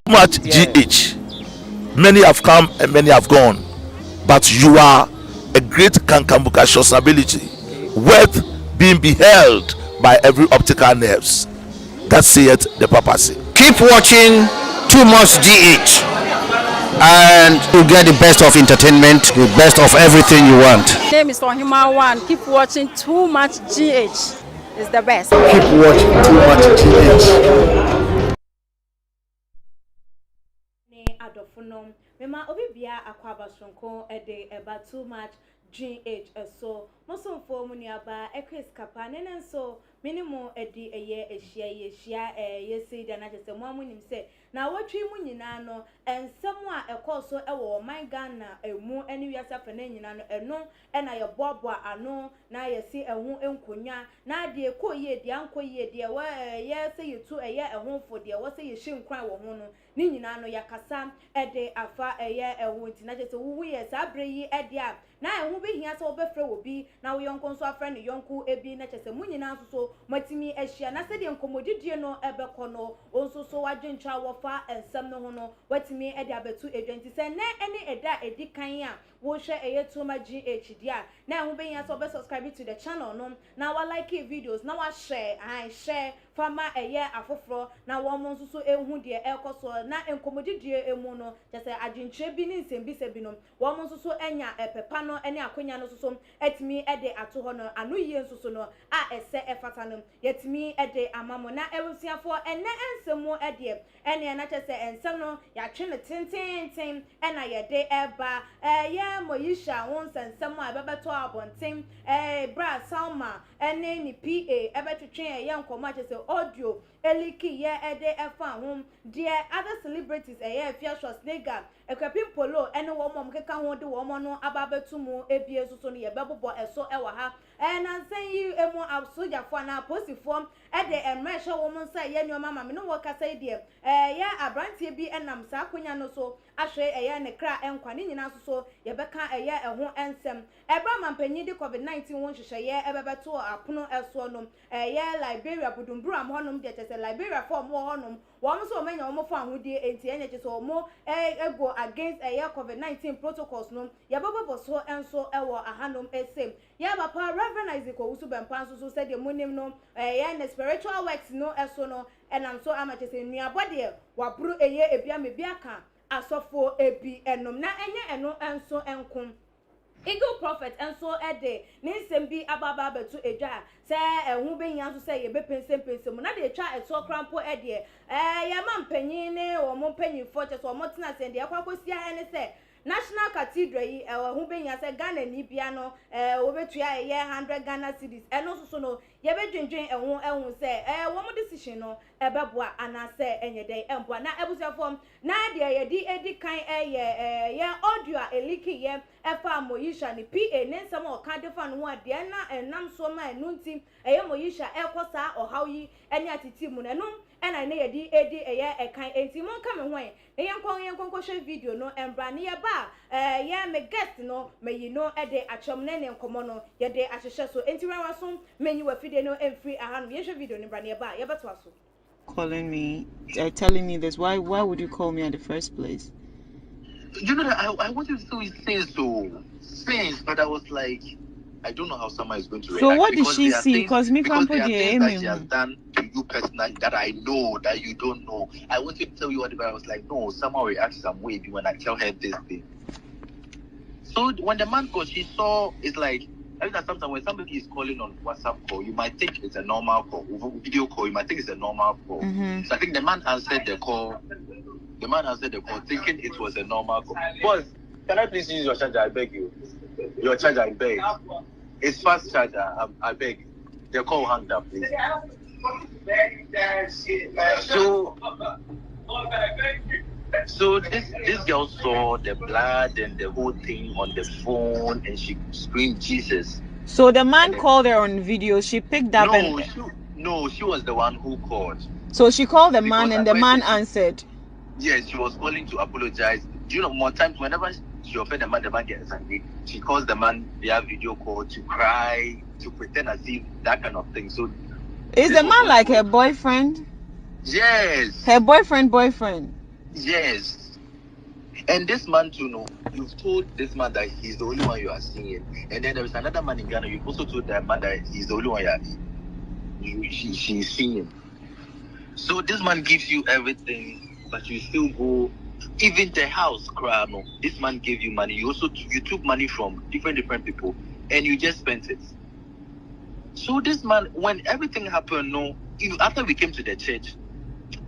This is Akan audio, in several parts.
much GH. Many have come and many have gone, but you are a great kankambuka ability, worth being beheld by every optical nerves. That saith the papacy. Keep watching Too Much GH, and you get the best of entertainment, the best of everything you want. My name is Ohima One. Keep watching Too Much GH. It's the best. Keep watching Too Much GH. Mema obibia akwaba sonko ede eba Too Much GH so moso mfo muniaba ekris kapa nene so minimum edi eye ehia yesi dia na chese mo amunim se na wotwi mu nyina no ensemu a ekoso ewo man Ghana emu eni wiasa fa na nyina no eno ena ye boboa ano na yesi ehu enkonya na de ekoye de ankoye de we ye se yetu eye ehunfo de wo se ye hyinkran wo ho no ni nyina no yakasa ede afa eye ehu nti na chese wuwu ye sabre yi ede a na ehu be hia se obefre obi na wo yonko nso afre ne yonko ebi na chese mu nyina so matimi ehia na se de nkomodidie no ebekọ no onso so wadwentra wofa ensem no ho no watimi ede abetu edwenti se na ene eda edikan a wo hwe eye Too Much GH dia na ehu be hia se obe subscribe to the channel no na wa like videos na wa share fama eye afoforo na wo mo nso so ehu de ekoso na nkomodidie emu no chese adwentre bi ni nsem bi se bi no wo mo nso so enya epepa no ene akonya no so etimi ede ato ho no anu yie nso so no a ese efata no yetimi ede amamo na ewusiafo ene ensemu ede ene na chese ensem no ya twe ne tintintin ena yede eba ye Moesha won sensemu a bebeto abonten bra salma ene ni pa ebetwetwe ye nkoma chese audio eliki ye ede efa hom de other celebrities eye fiashos nega ekwapim polo ene wo mom keka ho de wo mo no ababetu mu ebie so no ye bebobo eso ewa ha na nsan yi emu asoja fo na posifo ede emresha wo mo nsa ye nyoma mama no wo kasa de ye abrantie bi enam sa akonya no so ahwe eye ne kra enkwa ne nyina so ye beka eye eho ensem ebra mampanyi de covid-19 won hwehwe ye ebebeto apono eso no ye Liberia budumburu am honom de chese Liberia form wo honom wo so menya wo fo ahudie enti enye chese wo ego against covid-19 protocols no ye babo so enso ewo ahanom esem ye papa Reverend Isaac Owusu Bempah so said the monim no ye na spiritual works no eso no enam so amachese nuabode wabru eye ebia mebiaka asofo ebi enom na enye eno enso enkom Eagle Prophet enso ede ninsem bi ababa betu eja se ehu be hia so se ye be pensem na de etwa eto krampo ede ye mampanyin ne wo mo mpanyinfo che so mo tena se de akwakosia ene se National Cathedral yi ehu be hia se Ghana ni bia no wo betua ye 100 Ghana cedis eno so no ye be dwendwen ehu se wo mo decision no ebeboa anase enyeden emboa na ebusiafom na de ye di edikan ye audio eliki ye efa Moesha ni pa ne nsem o kan defa no ade na enam so ma enunti eye Moesha ekosa ohawi ene atiti mu nenum ena ne ye di edi eye ekan enti mon ka me hwan ne yenkon hwe video no embra ne ye ba ye me guest no me yi no ede achom ne nkomo no ye de ahyehye so enti wan waso menyi wa fide no emfree ahanu ye hwe video ne bra ne ye ba ye beto aso calling me, telling me this. Why would you call me in the first place? You know that I wanted to say so since, but I was like, I don't know how someone is going to react. So what did she see? Because me there are things that she has done to you personally that I know that you don't know. I wanted to tell you what, but I was like, no, someone reacts some way when I tell her this thing. So when the man called, she saw, it's like, every time sometimes when somebody is calling on WhatsApp call, you might think it's a normal call. Video call, you might think it's a normal call. Mm-hmm. So I think the man answered the call. The man answered the call thinking it was a normal call. Boss, can I please use your charger? I beg you. Your charger, I beg. It's fast charger. I beg. The call hung up, please. So this girl saw the blood and the whole thing on the phone, and she screamed Jesus. So the man called her on video. She picked up. No, she was the one who called. So she called the man, and the man answered. Yes, she was calling to apologize. Do you know, more times whenever she offended the man gets angry, she calls the man via video call to cry, to pretend as if that kind of thing. So is the man like her boyfriend? Yes. Her boyfriend? Yes. And this man too, no, you've told this man that he's the only one you are seeing. And then there is another man in Ghana, you've also told that man that he's the only one she's seeing. So this man gives you everything, but you still go, even the house, no, this man gave you money. You also you took money from different people, and you just spent it. So this man, when everything happened, no, after we came to the church,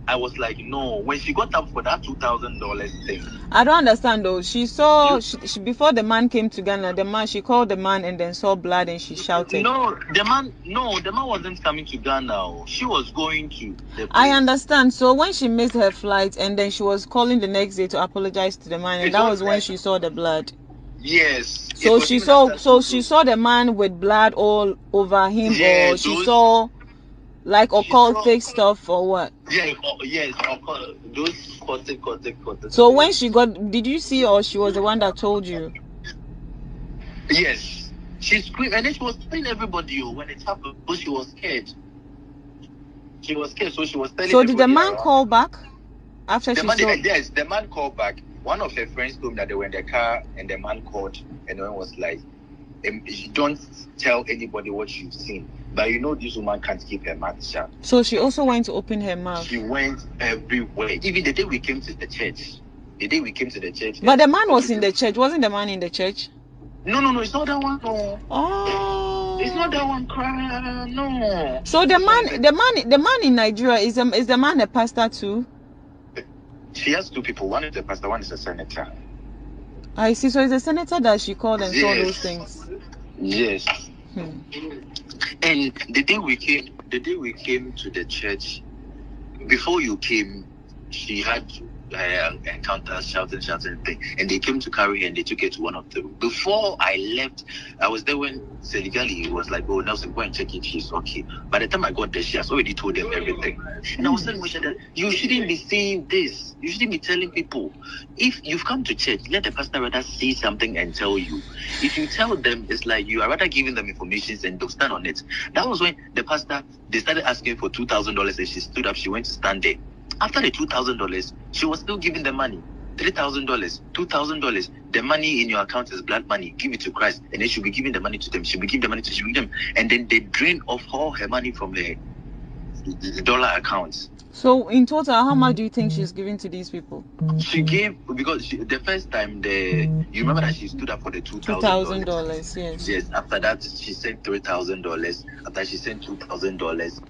I was like, no. When she got up for that $2,000 thing, I don't understand though. She saw she before the man came to Ghana. She called the man and then saw blood and she shouted. No, the man wasn't coming to Ghana. She was going to the place. I understand. So when she missed her flight and then she was calling the next day to apologize to the man, and that was when she saw the blood. Yes. So she saw the man with blood all over him, or she saw like occultic stuff or what? Yeah, yes, those occultic. So when she got, did you see, or she was the one that told you? Yes, she screamed and then she was telling everybody when it happened, but she was scared. She was scared, so she was telling. So did the man call back after she saw? Yes, the man called back. One of her friends told me that they were in the car and the man called and the man was like, "Don't tell anybody what you've seen." But you know this woman can't keep her mouth shut. So she also went to open her mouth. She went everywhere. Even the day we came to the church. But the man was in the church. Wasn't the man in the church? No, it's not that one. No. Oh. It's not that one. Cry. No. So the man in Nigeria is the man a pastor too? She has two people. One is a pastor. One is a senator. I see. So it's a senator that she called and saw those things. Yes. And the day we came to the church, before you came, she had encounters, shouting thing, and they came to carry her and they took her to one of them. Before I left, I was there when Seligali was like, "Oh, Nelson, go and check if she's okay." By the time I got there, she has already told them everything. And I was telling Moesha that you shouldn't be saying this. You shouldn't be telling people. If you've come to church, let the pastor rather see something and tell you. If you tell them, it's like you are rather giving them information and they'll stand on it. That was when the pastor, they started asking for $2,000 and she stood up, she went to stand there. After the $2,000, she was still giving the money. $3,000, $2,000. The money in your account is blood money. Give it to Christ. And then she'll be giving the money to them. She'll be giving the money to them. And then they drain off all her money from the dollar accounts. So in total, how much do you think she's giving to these people? She gave, because the first time, you remember that she stood up for the $2,000? $2,000, yes. Yes, after that, she sent $3,000. After she sent $2,000,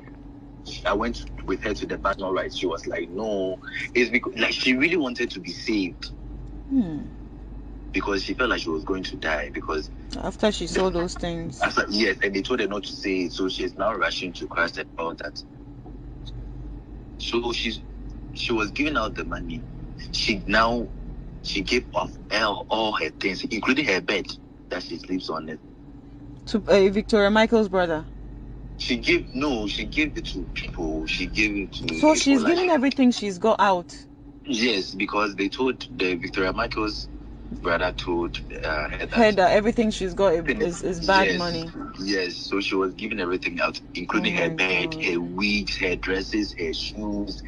I went with her to the bank. All right, she was like, "No," it's because like she really wanted to be saved, because she felt like she was going to die. Because after she saw those things, yes, and they told her not to say it, so she's now rushing to Christ and all that. So she was giving out the money. She gave off all her things, including her bed that she sleeps on it, to Victoria Michael's brother. She gave it to people. She gave it to. So she's giving everything she's got out. Yes, because they told the Victoria Michael's brother told her that everything she's got is bad money. Yes, so she was giving everything out, including her bed, her wigs, her dresses, her shoes,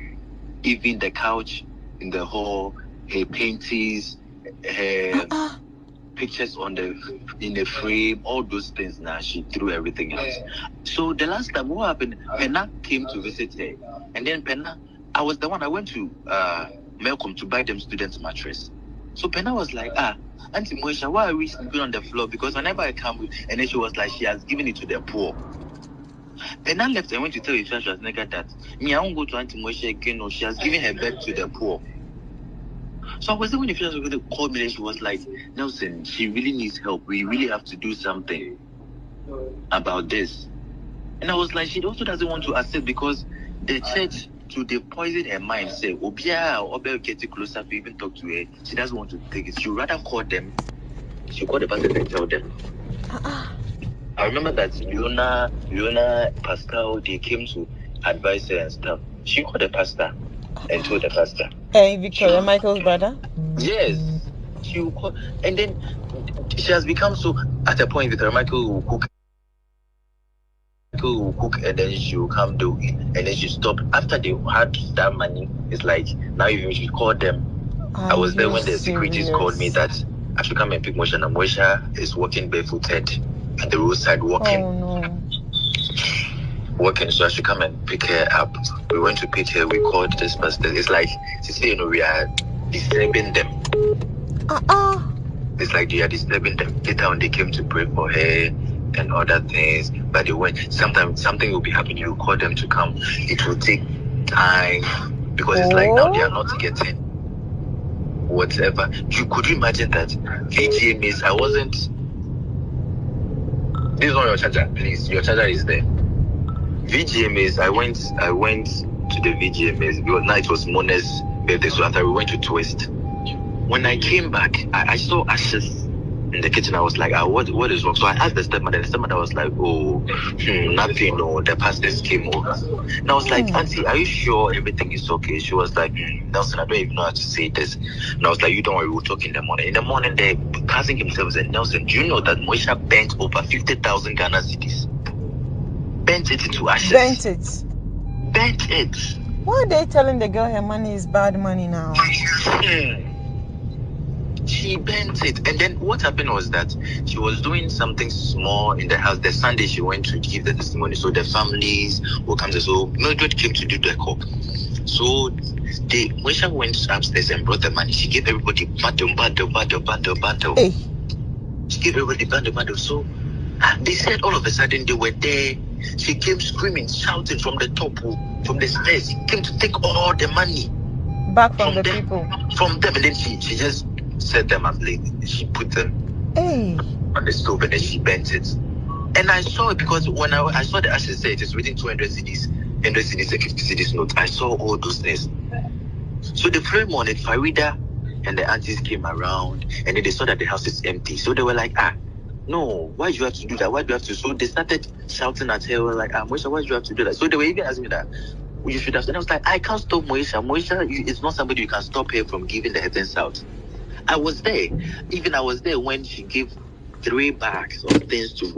even the couch in the hall, her paintings, her pictures in the frame, all those things. Now she threw everything out. So the last time, what happened? Penna came to visit her, and then Penna, I was the one. I went to Melcom to buy them students' mattress. So Penna was like, Auntie Moesha, why are we sleeping on the floor? Because whenever I come, and then she was like, she has given it to the poor. Penna left and went to tell Ifeanyi Schwarzenegger that me, I won't go to Auntie Moesha again. No, she has given her bed to the poor. So I was there when Ifeanyi Schwarzenegger called me and she was like, "Nelson, she really needs help. We really have to do something about this." And I was like, she also doesn't want to accept, because the church, to the poison her mind, say, "Obia or get closer to even talk to her." She doesn't want to take it. She would rather call them. She called the pastor and tell them. I remember that Leona, Pascal, they came to advise her and stuff. She called the pastor and told the pastor. Victoria Michael's brother? Yes. She will call, and then she has become so, at a point, Victoria Michael will cook, and then she will come do it, and then she stopped. After they had that money, it's like, now you should call them I was there when the securities called me that I should come and pick Moesha. And Moesha is walking barefooted at the roadside walking. Oh no. Working, so I should come and pick her up. We went to pick her, we called this person. It's like, we are disturbing them. It's like they are disturbing them. Later on, they came to pray for her and other things. But they went, sometimes something will be happening, you call them to come. It will take time because it's like now they are not getting whatever. Could you imagine that? VGM is, I wasn't. This is not your charger, please. Your charger is there. VGMAs, I went to the VGMAs because now it was Mona's birthday, so after we went to Twist. When I came back, I saw ashes in the kitchen. I was like, what is wrong? So I asked the stepmother. The stepmother was like, nothing, no, the pastors came over. And I was like, Auntie, are you sure everything is okay? She was like, Nelson, I don't even know how to say this. And I was like, you don't worry, we'll talk in the morning. In the morning, the cousin himself said, Nelson, do you know that Moesha bent over 50,000 Ghana cedis? Bent it into ashes. Bent it. Why are they telling the girl her money is bad money now? She bent it. And then what happened was that she was doing something small in the house. The Sunday she went to give the testimony. So the families will come. So Mildred came to do the call. So Moesha went upstairs and brought the money. She gave everybody bundle. Hey. She gave everybody bundle. So they said all of a sudden they were there. She came screaming, shouting from the top, from the stairs. She came to take all the money back from the people. From them, and then she just set them up late. She put them on the stove and then she bent it. And I saw it because when I saw the ashes say it is within 200 CDs, 100 CDs, and 50 CDs note. I saw all those things. So the very morning, Farida and the aunties came around and then they saw that the house is empty. So they were like, no, why do you have to do that? Why do you have to? So they started shouting at her, like, Moesha, why do you have to do that? So they were even asking me that, you should have. And I was like, I can't stop Moesha. Moesha is not somebody you can stop her from giving the heavens out. I was there. Even I was there when she gave 3 bags of things to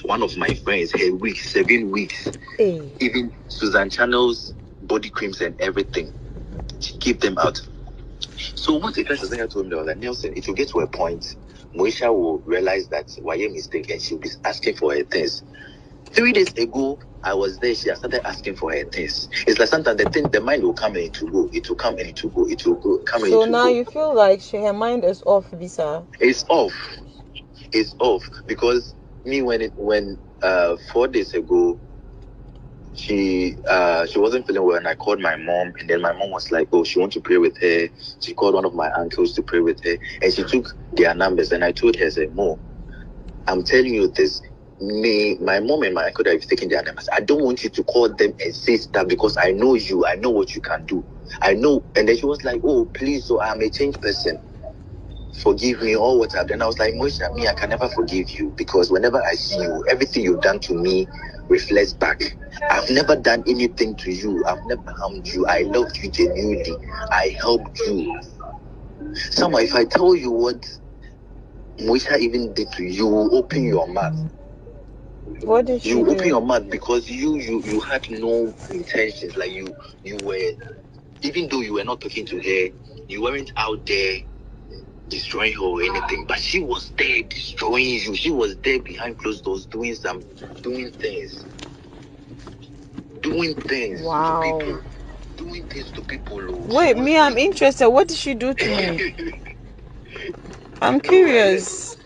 one of my friends, her weeks, 7 weeks. Even Susan Channel's body creams and everything. She gave them out. So what the first thing I told me was that, Nelson, it will get to a point Moesha will realize that why a mistake and she'll be asking for her things. 3 days ago, I was there. She has started asking for her things. It's like sometimes the mind will come and it will go. It will come and it will go. It will go. Come and it will go. So now you feel like her mind is off, Visa. It's off. It's off because me when 4 days ago she wasn't feeling well and I called my mom and then my mom was like, she wants to pray with her. She called one of my uncles to pray with her and she took their numbers and I told her, say, Mo, I'm telling you this, my mom and my uncle that have taken their numbers. I don't want you to call them and say stuff because I know you, I know what you can do. I know. And then she was like, please, so I'm a changed person. Forgive me all what I've done. I was like, Moesha, I can never forgive you because whenever I see you, everything you've done to me reflects back. I've never done anything to you. I've never harmed you. I loved you genuinely. I helped you. Somehow, if I tell you what Moesha even did to you, will open your mouth. What did you open your mouth because you had no intentions. Like you were, even though you were not talking to her, you weren't out there destroying her or anything, but she was there destroying you. She was there behind closed doors doing things. Wow. To people. Doing things to people. Wait, me, I'm interested. What did she do to me? I'm curious.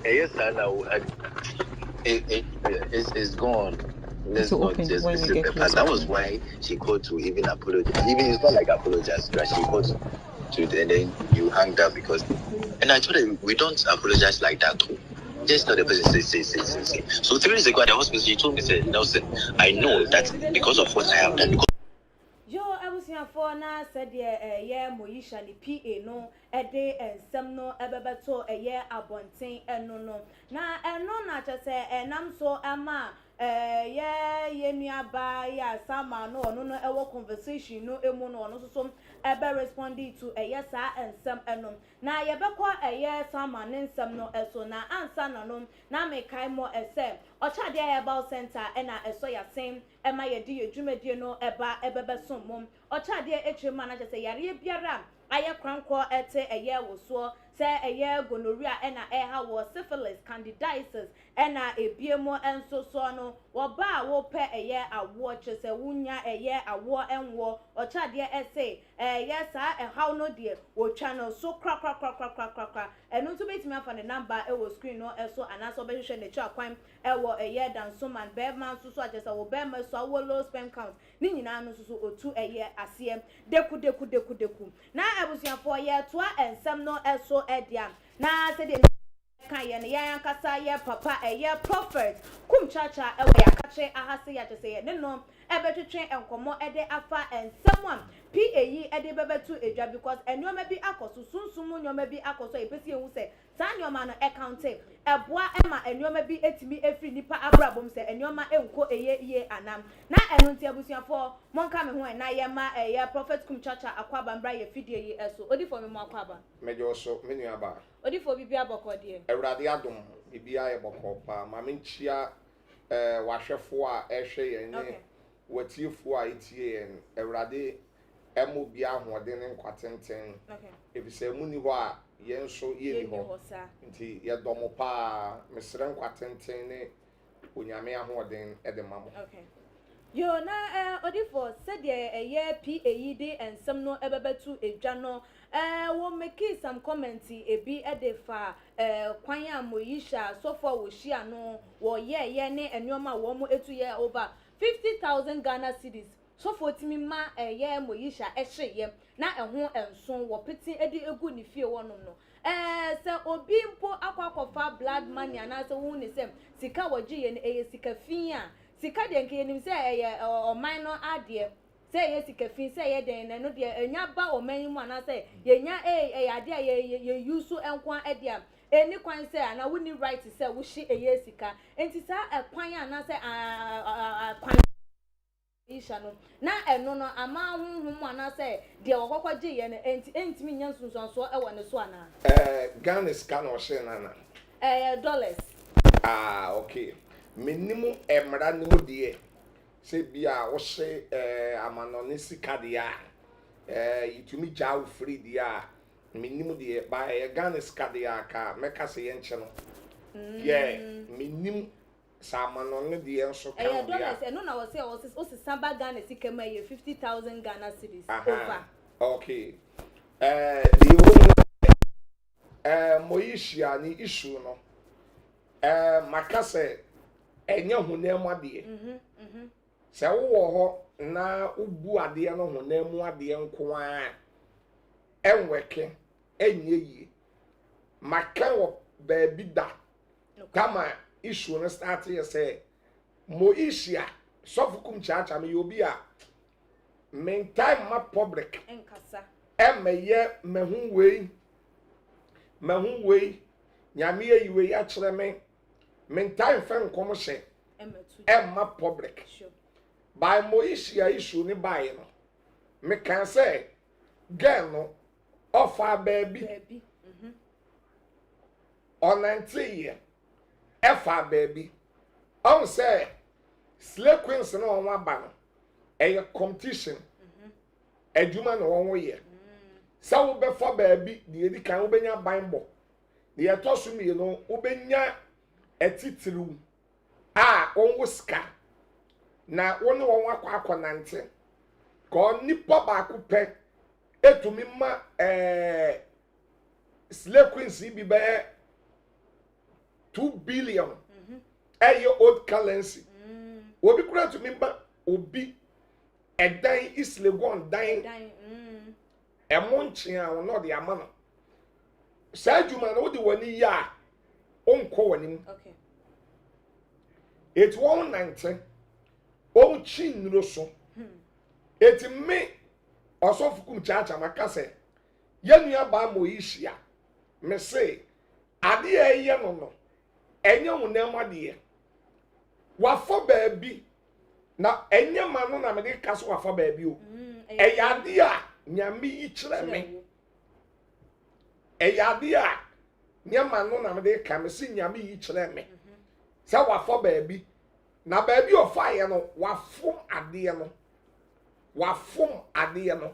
Yes, I know. It's gone. Let's not just visit the past. That was why she called to even apologize. Even it's not like apologize, but she called to and then you hanged up because. And I told her we don't apologize like that. Just tell the person say. So 3 days ago at the hospital, she told me, said, Nelson, I know that because of what I have done. I was here for now. Said Moesha ni PA no ede ensem no ebebeto abonten no na na just say nam so ama nuaba ya sama no no ewo conversation no emu no no so ebe responding to sa ensem no na yebekwa sama nsem no eso na ansa no na me kai mo ese Ochade Herbal Center ena eso ya same ema ye di edwumedie no eba ebebesom mom ochade echema na chese yare biara aye kranko ete eye woso se eye gonorrhea ena eha wo syphilis candidiasis ena ebiemo enso so no wo ba wo pe eye awo chese wunya eye awo enwo ochade ese yes how no die wo channel so kra enu to betimi afa the number e wo screen no eso anaso be hwehwe ne cha kwan e wo eye danso man be man so agesa wo be ma so wo low sperm count ni nyina no so otu eye asem deku na abusuafo ye toa ensem no eso edia na se de kan ye ne yan kasa ye papa eye prophet kum chacha e wo yakache ahase ya chese ye ne no ebetwetwe enkomo ede afa ensem PAE ede bebetu edwa because enyoma bi akoso sunsumu nyoma bi akoso epesi ehu se saa nyoma no account eboa ema enyoma bi etimi efri nipa abrabom se enyoma enko eye anam na enu nti abusuafo monka me ho na ye ma eye prophet kum chacha akwaba mbra ye fidie yi eso odifo me mo akwaba mejo so menu aba odifo bibi abokode ewrade adom bibi aye bokopa ma menchia wahwefo a ehwe ye ne watiefo a etie en ewrade emu bia ahoden nkwatenten ebise mu ni ho a yenso ye ni ho nti ye domo pa mesre nkwatenten ne onyame ahoden edemamo yo na odifo said ye PAE de ensem no ebebetu edwa no wo make some comments ebi edefa kwan ya Moesha so for wo hia no wo ye ne enoma wo mo etu ye over 50,000 Ghana cedis so for timi ma ye Moesha ehye na eho enso wo peti edi egu ni fie wonom no se obi mpo akwakofa blood money ana se hu ni sem sika woji ye ne sika fia sika de nke yenim se o minor ade se ye sika fin se ye den na no de enya ba o man mu ana se ye nya ade ye use enkwan ade a eni kwan se ana woni right se wo hye eye sika enti sa kwan ana se kwan isha no na eno no ama honhom ana se de okokwaje ye na enti nya nsunsunso e wone so ana Ghana sika no hye na dollars okay menimu emra ni mu de se bia wo hye amanone sika de a yitumi jaw free de a menimu de ba Ghana sika de a ka meka se ye nche no menimu samanone de enso kan dollars no na wo se samba Ghana sika ma ye 50,000 Ghana cedis over okay Moesha ni issue no makase enya hunemu ade se wo ho na ubu ade no hunemu ade nko a enweke enye yi maka wo baby da kama issue no start ye say Moesha sofukum chacha me yobi a men time ma public enkasa emeye mehun wei nyame yi wei a kire me men time fan kom hye emma public by Moesha issue ni buy no me can say girl no offer baby on 90 year efa baby on say slay queens no on wa ba no e competition adwuma no won wo ye sa wo be for baby de edi kan wo benya banbo de etosu mi no wo benya etitiru onwo ska na woni won akwa nante ko nipa ba ku pe etumi ma slay queens bi be 2 billion old currency obi kura to member obi edan islegon dan emonchi a no de amano sa adwuma na wo de wani ya onko wani okay it 190 o chi nro so it me osofukum chacha makase yanua ba Moesha me say ade ye no enye hunemu ade wafo baabi na enye ma no na me de kaso wafo baabi o eyade a nyame yi kire me eyade a nyama no na me de ka me si nyame yi kire me Say wafo baby. Na baby of fire no wafum ade no. Wafum ade no.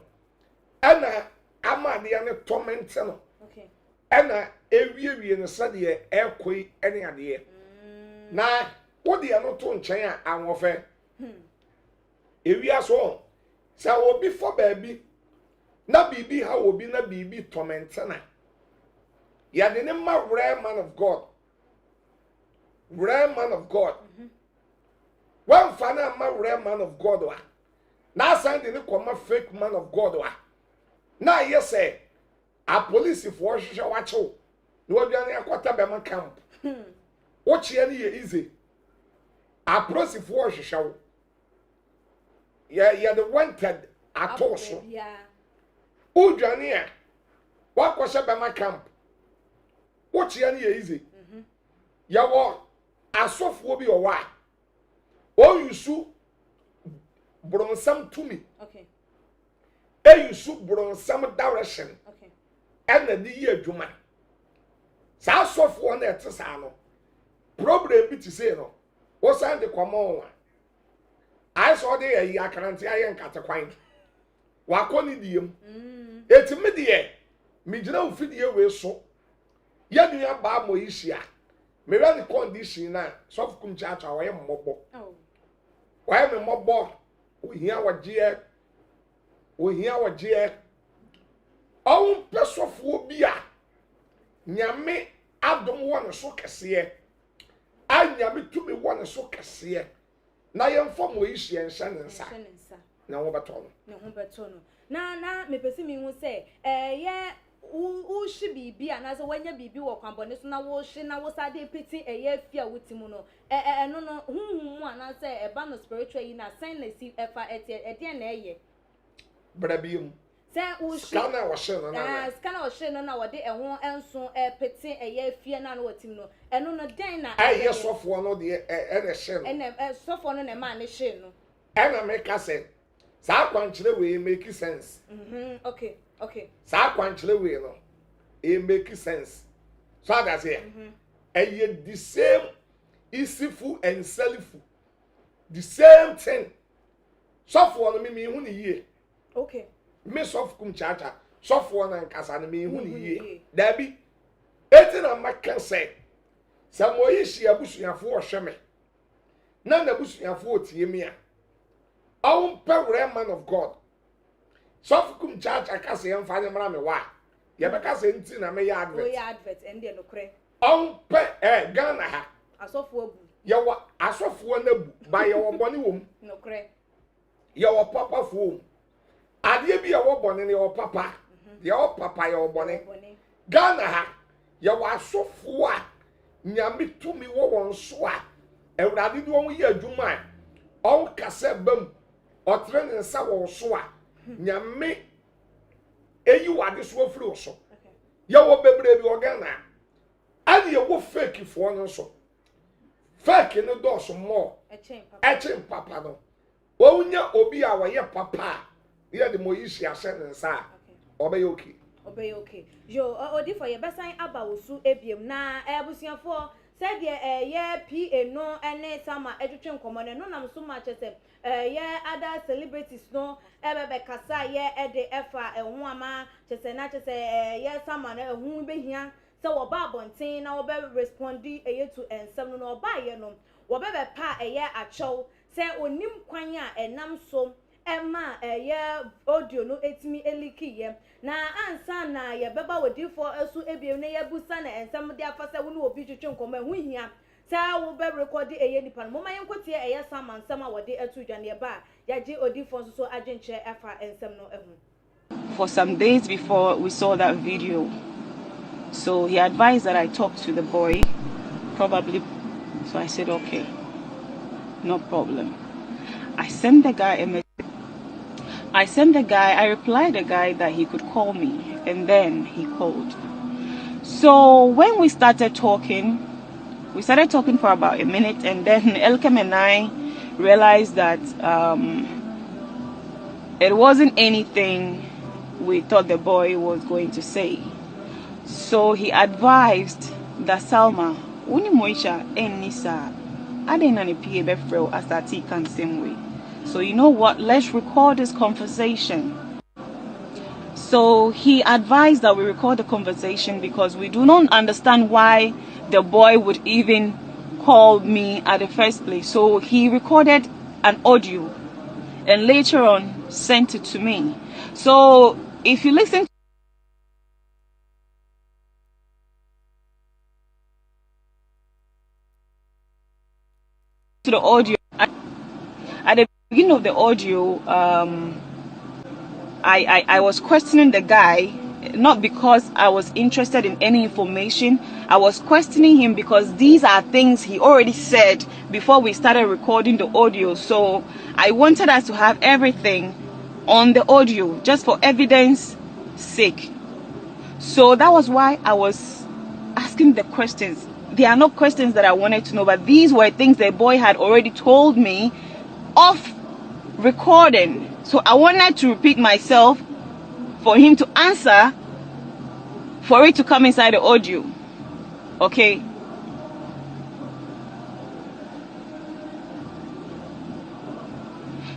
Ɛna ama ade no torment no. Okay. Ɛna ewie no sɛdeɛ ɛkɔi ɛne ade. Na wode no to nkyɛn a anwofe. Ewia so. Say obi for baby. Na bibi ha obi na bibi torment na. Ya de ne ma rare man of God. Rare man of God. One fana ma rare man of God wa. Na san de ne koma fake man of God wa. Na yes say a police for hwehwe wacho. No aduane akota be man camp. Wo chie ne ye easy. A police for hwehwe wo. Ya the wanted atoso. Yeah. Uduane a wakoshe be man camp. Wo chie ne ye easy. Ya wo asofo bi owa. Owusu bronsam to me. Okay. Owusu bronsam direction. Okay. Ena di ye adwuma. Sa asofo na etesa no. Problem bi ti say no. Wo san de kwamo. I saw the yakarante aye nkate kwan. Wa koni diem. Eti me de me gina ofidie we so. Ya nua ba Moesha. Me run condition na soft kum chacha wa ye mmobo. Oh. Wa me mmobo. Ohia wa je. Awun pesofo bi a nyame adom won so kese. Anyame tumi won so kese. Na ye mfo Moesha nsa nsa. Na wo beto no. Na me pesi mi hu say ye wo shi bibi anaso wanya bibi wo kwambone so na wo shi na wo sade peti eye fia wutimu no no huhu anase eba no spiritual yi na sign na si efa ede na eye brabiem say wo shi skana wo shi no na skana wo shi no na wo de ehon enso peti eye fia na no watimu no no den na aye sofo no de ene shi no ene sofo no na ma ne shi no ena me ka say sa kwankyere we make sense. Okay. Sa kwankyere we no it make sense. So that's it. And the same easyful and selfful. The same thing. So for me hu ni ye. Okay. Me soft kum chacha. So for na nkasa na me hu ni ye. Dabi. Eti na maka say. Sa Moesha abusuafo o hweme. Na na abusuafo otie me a. Awun pe man of God. Sofukum church akase yem fa nyamra me wa. Ye be kase nti na me ya advert. Oh ya advert ende no kre. Awun pe Ghana ha. Asofo abu. Ye wa asofo na bu ba ye wo bone wom. No kre. Ye wo papa fo. Ade bi ye wo bone ne wo papa. Ye wo papa ye wo bone. Ghana ha. Ye wo asofo a nyame tumi wo won so a. Ewrade bi won ye adwuma. On kase bam. Otre ne nsa wo so a. Nyame eyi wade so afiri so. Ye wo bebre bi Ghana. Ade ye wo fake fo no so. Fake no do so mo. Echin papa no. Wo nya obi a wo ye papa. Ye de Moesha ase ne nsa. Obey okay. Obey okay. Yo odi for ye besan aba Owusu ebiem na ebusuafo said ye PA no ene sama etwetwe nkomo ne no nam so ma chese ye other celebrities no ebebe kasa ye ede efa ehun ama chese na chese ye sama na ehun behia se wo ba bonten na wo be respondi eye to ensem no oba ye no wo be pa eye achow se onim kwan a enam so ema ye audio no etimi eliki ye na ansa na ye beba wodifo asu ebiem na ye busa na ensem de afasa wo no obi twetwe nkomo ehun hia sa wo be record eye nipa no moma yenkotie eye sama nsem a wode atu dwane ye ba yaji odifo so agyenche efa ensem no ehun. For some days before we saw that video, so he advised that I talk to the boy, probably. So I said, okay, no problem. I sent the guy a message. I replied the guy that he could call me, and then he called. So when we started talking for about a minute, and then Elkem and I realized that it wasn't anything we thought the boy was going to say. So he advised that Salma, uni Moesha enisa I didn't know PA befriend as that he can same way. So you know what? Let's record this conversation. So he advised that we record the conversation because we do not understand why the boy would even call me at the first place. So he recorded an audio and later on sent it to me. So if you listen to the audio, at the beginning of the audio, I was questioning the guy, not because I was interested in any information. I was questioning him because these are things he already said before we started recording the audio. So I wanted us to have everything on the audio just for evidence sake. So that was why I was asking the questions. They are not questions that I wanted to know, but these were things the boy had already told me off recording. So I wanted to repeat myself for him to answer, for it to come inside the audio. Okay.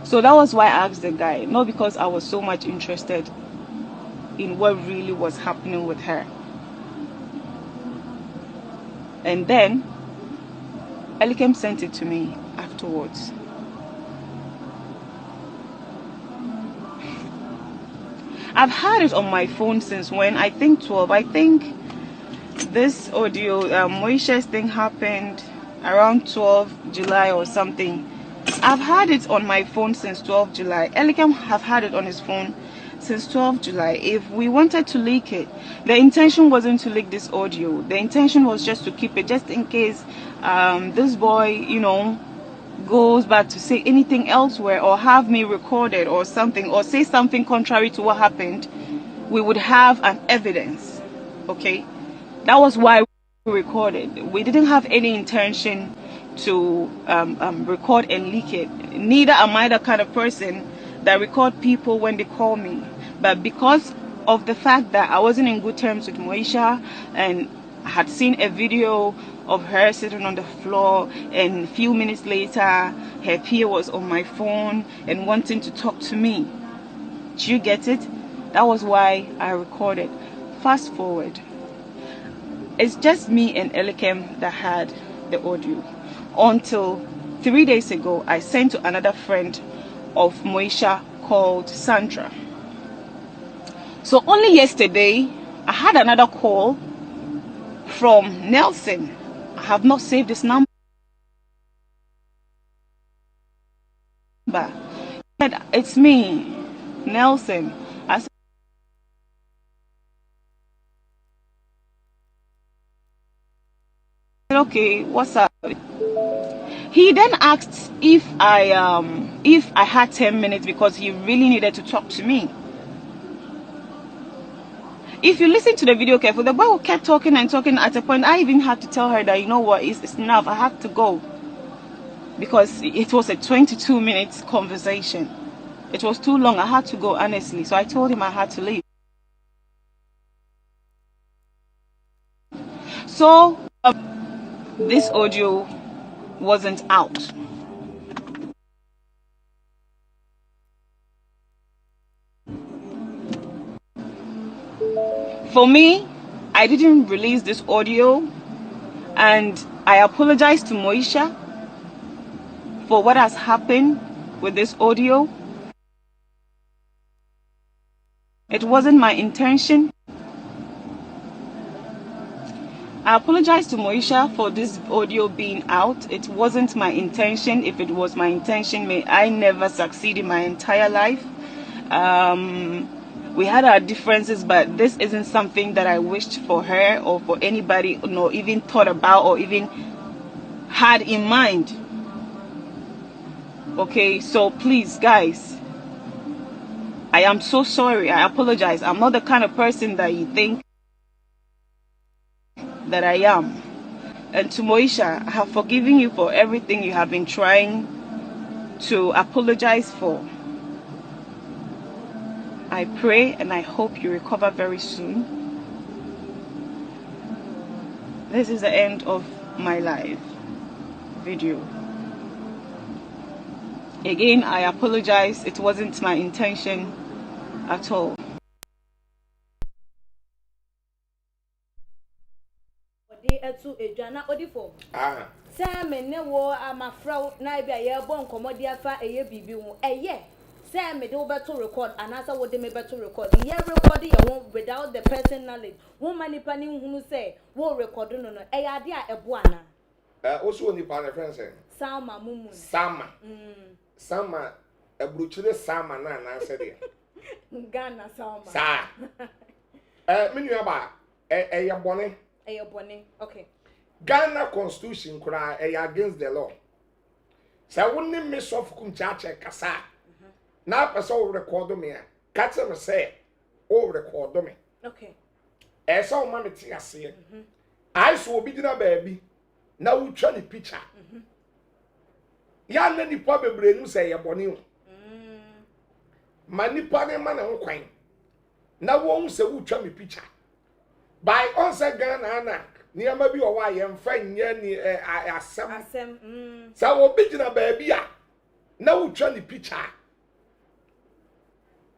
So that was why I asked the guy, not because I was so much interested in what really was happening with her. And then Elikem sent it to me afterwards. I've had it on my phone since when? I think 12. I think this audio, Moesha's thing happened around 12 July or something. I've had it on my phone since 12 July. Elikem have had it on his phone since 12 July. If we wanted to leak it, the intention wasn't to leak this audio. The intention was just to keep it, just in case this boy, you know, goes back to say anything elsewhere or have me recorded or something, or say something contrary to what happened, we would have an evidence. Okay, that was why we recorded. We didn't have any intention to record and leak it. Neither am I the kind of person that record people when they call me. But because of the fact that I wasn't in good terms with Moesha and I had seen a video of her sitting on the floor, and a few minutes later her peer was on my phone and wanting to talk to me. Do you get it? That was why I recorded. Fast forward, it's just me and Elikem that had the audio until 3 days ago. I sent to another friend of Moesha called Sandra. So only yesterday I had another call from Nelson. I have not saved this number. It's me, Nelson. I said, okay, what's up? He then asked if I had 10 minutes because he really needed to talk to me. If you listen to the video carefully, the boy kept talking and talking. At a point, I even had to tell her that, you know what, it's enough. I have to go. Because it was a 22-minute conversation. It was too long. I had to go, honestly. So I told him I had to leave. So this audio wasn't out. For me, I didn't release this audio, and I apologize to Moesha for what has happened with this audio. It wasn't my intention. I apologize to Moesha for this audio being out. It wasn't my intention. If it was my intention, may I never succeed in my entire life. We had our differences, but this isn't something that I wished for her or for anybody, nor even thought about or even had in mind. Okay, so please, guys, I am so sorry. I apologize. I'm not the kind of person that you think that I am. And to Moesha, I have forgiven you for everything you have been trying to apologize for. I pray and I hope you recover very soon. This is the end of my live video. Again, I apologize. It wasn't my intention at all. Sam and no, I'm a frow, neither a bon commodia fa a year be Sam made over to record, and as I would be able to record. The year recording won't without the person knowledge. Woman panning who say, will record no a idea a buana. Also, only partner friends. Sama mumu. Sama. Sama, a brutal Sama, and answered it. Ghana Sama. Sa. Minuaba, a bonnet. A bonnet, okay. Ghana Constitution cry against the law. So wouldn't miss off Kumchacha Kasa. Now, person record me. Catch him say, oh, record me. Okay. As all mammy tea see. I saw be dinner baby. Now we try the picture. Yan any probably no say a bonny. Mani pane man and quine. Now won't say who try me picture. By onset Ghana. Near maybe a why I'm fine yenny assem. So will be dinner baby. Now we try the picture.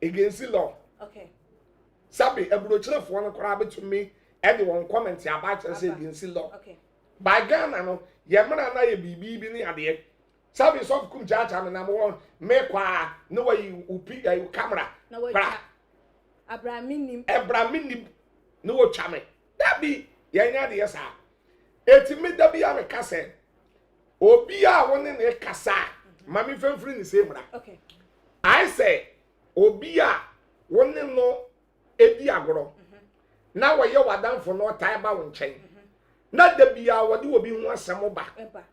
Against the law. Okay. Sabi a brochure for one crab to me. Anyone comment about and say against the law. Okay. By Ghana, no, Yamana na ye bibi ni ade. Sabi so kum jaja na number one. Make kwa no way you upi you camera. No way. Abraminim no chame. That be yanya de yesa. Eti me da bi am kase. Obi a woni ne kasa. Mami femfri ni same ra. Okay. I say obi a woni no edi agoro. Na wo ye wadan for no tie ba won chen. Na da bia wo de obi hu asem ba.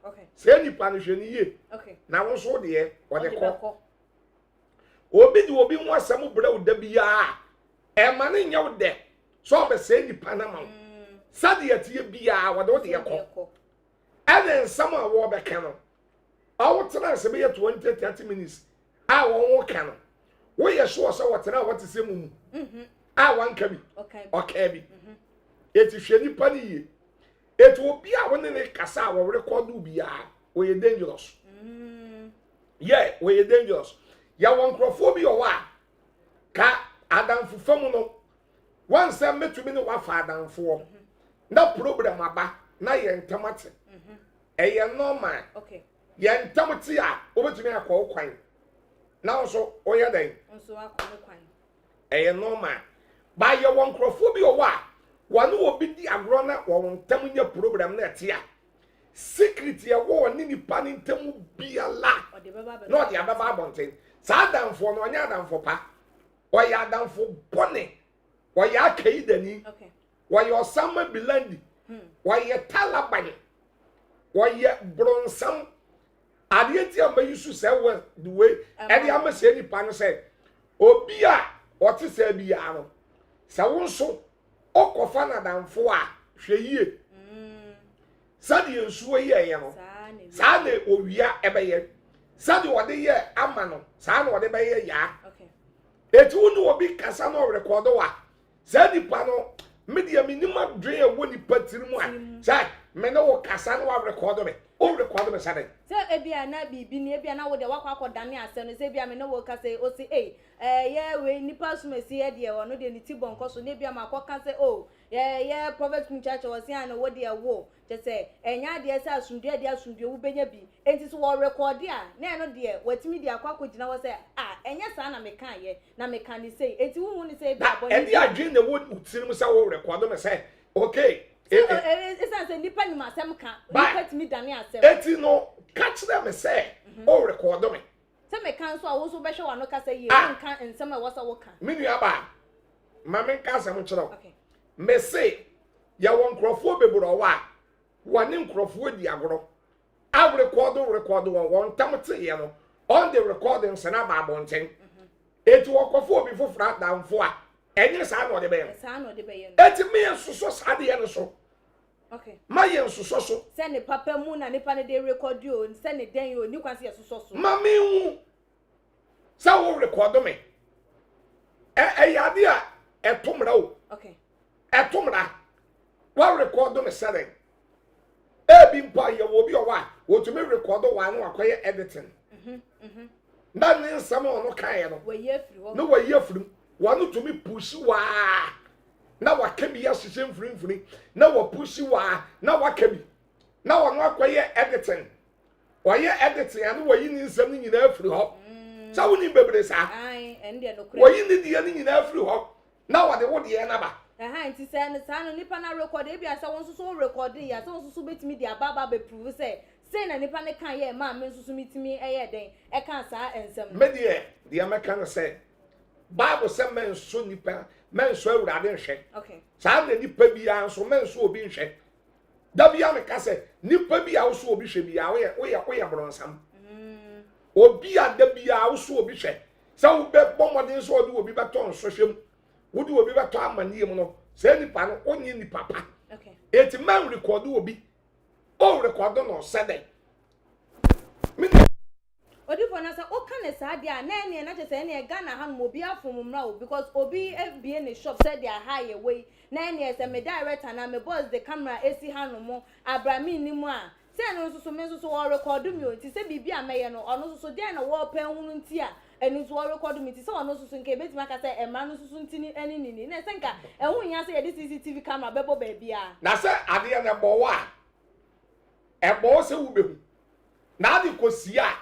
Okay. Se nipa no hwe ni ye. Okay. Na wo so de wo de ko. Obi de obi hu asem bra wo da bia. E ma ne nya wo de. So be se nipa na ma. Sade atie bia wo de ko. And then someone wo be kan no. Awo tena se be 20-30 minutes. A wo wo kan no. Wo ye sure so wo tena what se mu. A wan ka bi. Okay bi. Eti hwe nipa ni ye. It will be a one in a casa or record do be we dangerous. Yeah, we dangerous. Ya one crophobia or what? Ka Adam for Fomono. Once I met to me no father for. No problem about na yen tamati. A normal. Okay. Yen tamatia over to me a call quine. Now so oya day. Also I call quine. A normal. By your one crophobia or what? One will be the agrona or tamunya program net here. Secret ya war nini panning temu be a lot. Not the other bontain. Sadam for no yadam for pa. Or yadam for bonnet. Or ya kaidani. Okay. Why your summer belandi. Why your talabani. Why your bronsam. Adiatia may used to say well the way. And the Amasani pan said, O bia, what is a biano? So Okofana dan fo a hwe yie sade ensuo ye ye no sade owia ebeye sade wode ye ama no sade wode beye ya okay eti unu obi kasa no record wa sade pa no media minima dwen e woni patirimu a sai me no wo kasa no wa record me o record me sade se ebia na bibi ni ebia na wo de wakwa akodane ase no se ebia me no wo kasa o si ye we nipa sumesi ye de wo no de ni tibon koso ne ebia makoka se o ye prophet church was here na wo de wo je se enya de se asundue de asundue wo benya bi enti so wo record a na no de watimi de akwakọ gina wo se enya sa na me kan ye na me kan ni say enti wo hu ni say ebia bo ni e adwin na wo utirim se wo record me say okay it's not a nipa ni masem kan nipa timi dane asem eti no catch them say o record me say me kan so a wo so be hwe wa no ka say ye kan ensem e wo so wo kan me nua ba ma me kan asem kire okay me say ya won krofo bebro wa wani krofo di agoro a record won tamte ye no on the recording sana ba bonten eti wo krofo bi fofra danfo a enye sa no de be eti me ensuso sa de ye no so okay ma ye ensuso so se ne papa mu na ne pa ne de record yo se ne den yo ni kwase ensuso so ma me hu sa wo record me yade a etomra o okay etomra wa record me sere bi mpa ye wo bi o wa wo to me record wa no akoye editing na ne nsam ono kan no we ye free ho no we ye free wanu to me push wa na wakabi ya hyehyɛ mfiri na wa push wa na wakabi na wano akoye editing oye editing anu wayi ni nsam ni nyina afiri ho sa woni bebre sa ai ende no kure wayi ni de ni nyina afiri ho na wade wo de na ba nti say ne sa no nipa na record e bia say won so recording ya say won so betimi de ababa be prove say na nipa ne kan ye ma me so mitimi eye den e kan sa ensem me de ameka no say Bible say men so nipa men so awurade nhwe okay sa na nipa bia so men so obi nhwe da bia me ka say nipa bia wo so obi hwe bia wo ya bronsam obi a da bia wo so obi hwe sa wo be bomodin so obi obi beton so hwem wo di obi beto amanie mu no say nipa no onye nipa pa okay eti man record obi o record no sede odi for na say o kan sa dia na ene na che say ene Ghana ha mo bi afom mra o because obi FBA ne shop said they are high away na ene say me director na me boss the camera AC ha no mo abrami ni mu a say no so me so wo record mi o ti say bibi ameye no ono so dia na wo pen hunu nti a enu so wo record mi ti say ono so nke beti maka say e ma no so nti ni eni ni na say nka e hu nya say the CCTV camera bebo ba bia na say ade na bo wa e bo se wo behu na ade kosia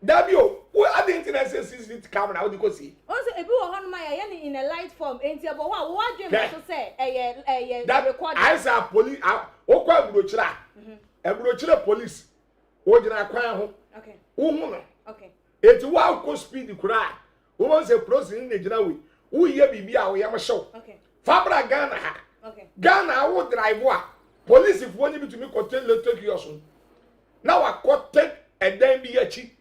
Dabio, we are the internet CCTV camera. How do you see? Also, if you are on my in a light form, and you what do you say? A record. I saw police. O kwa burochira. Burochira police. O jina kwa ho. Okay. Uhuno. Okay. Eti wa ko speed kura. O won say processing na jina we. Wo ye bibia wo yam show. Okay. Fabra Ghana ha. Okay. Ghana wo drive wa. Police if woni bi to me ko tell take your son. Now I ko take and then be achi.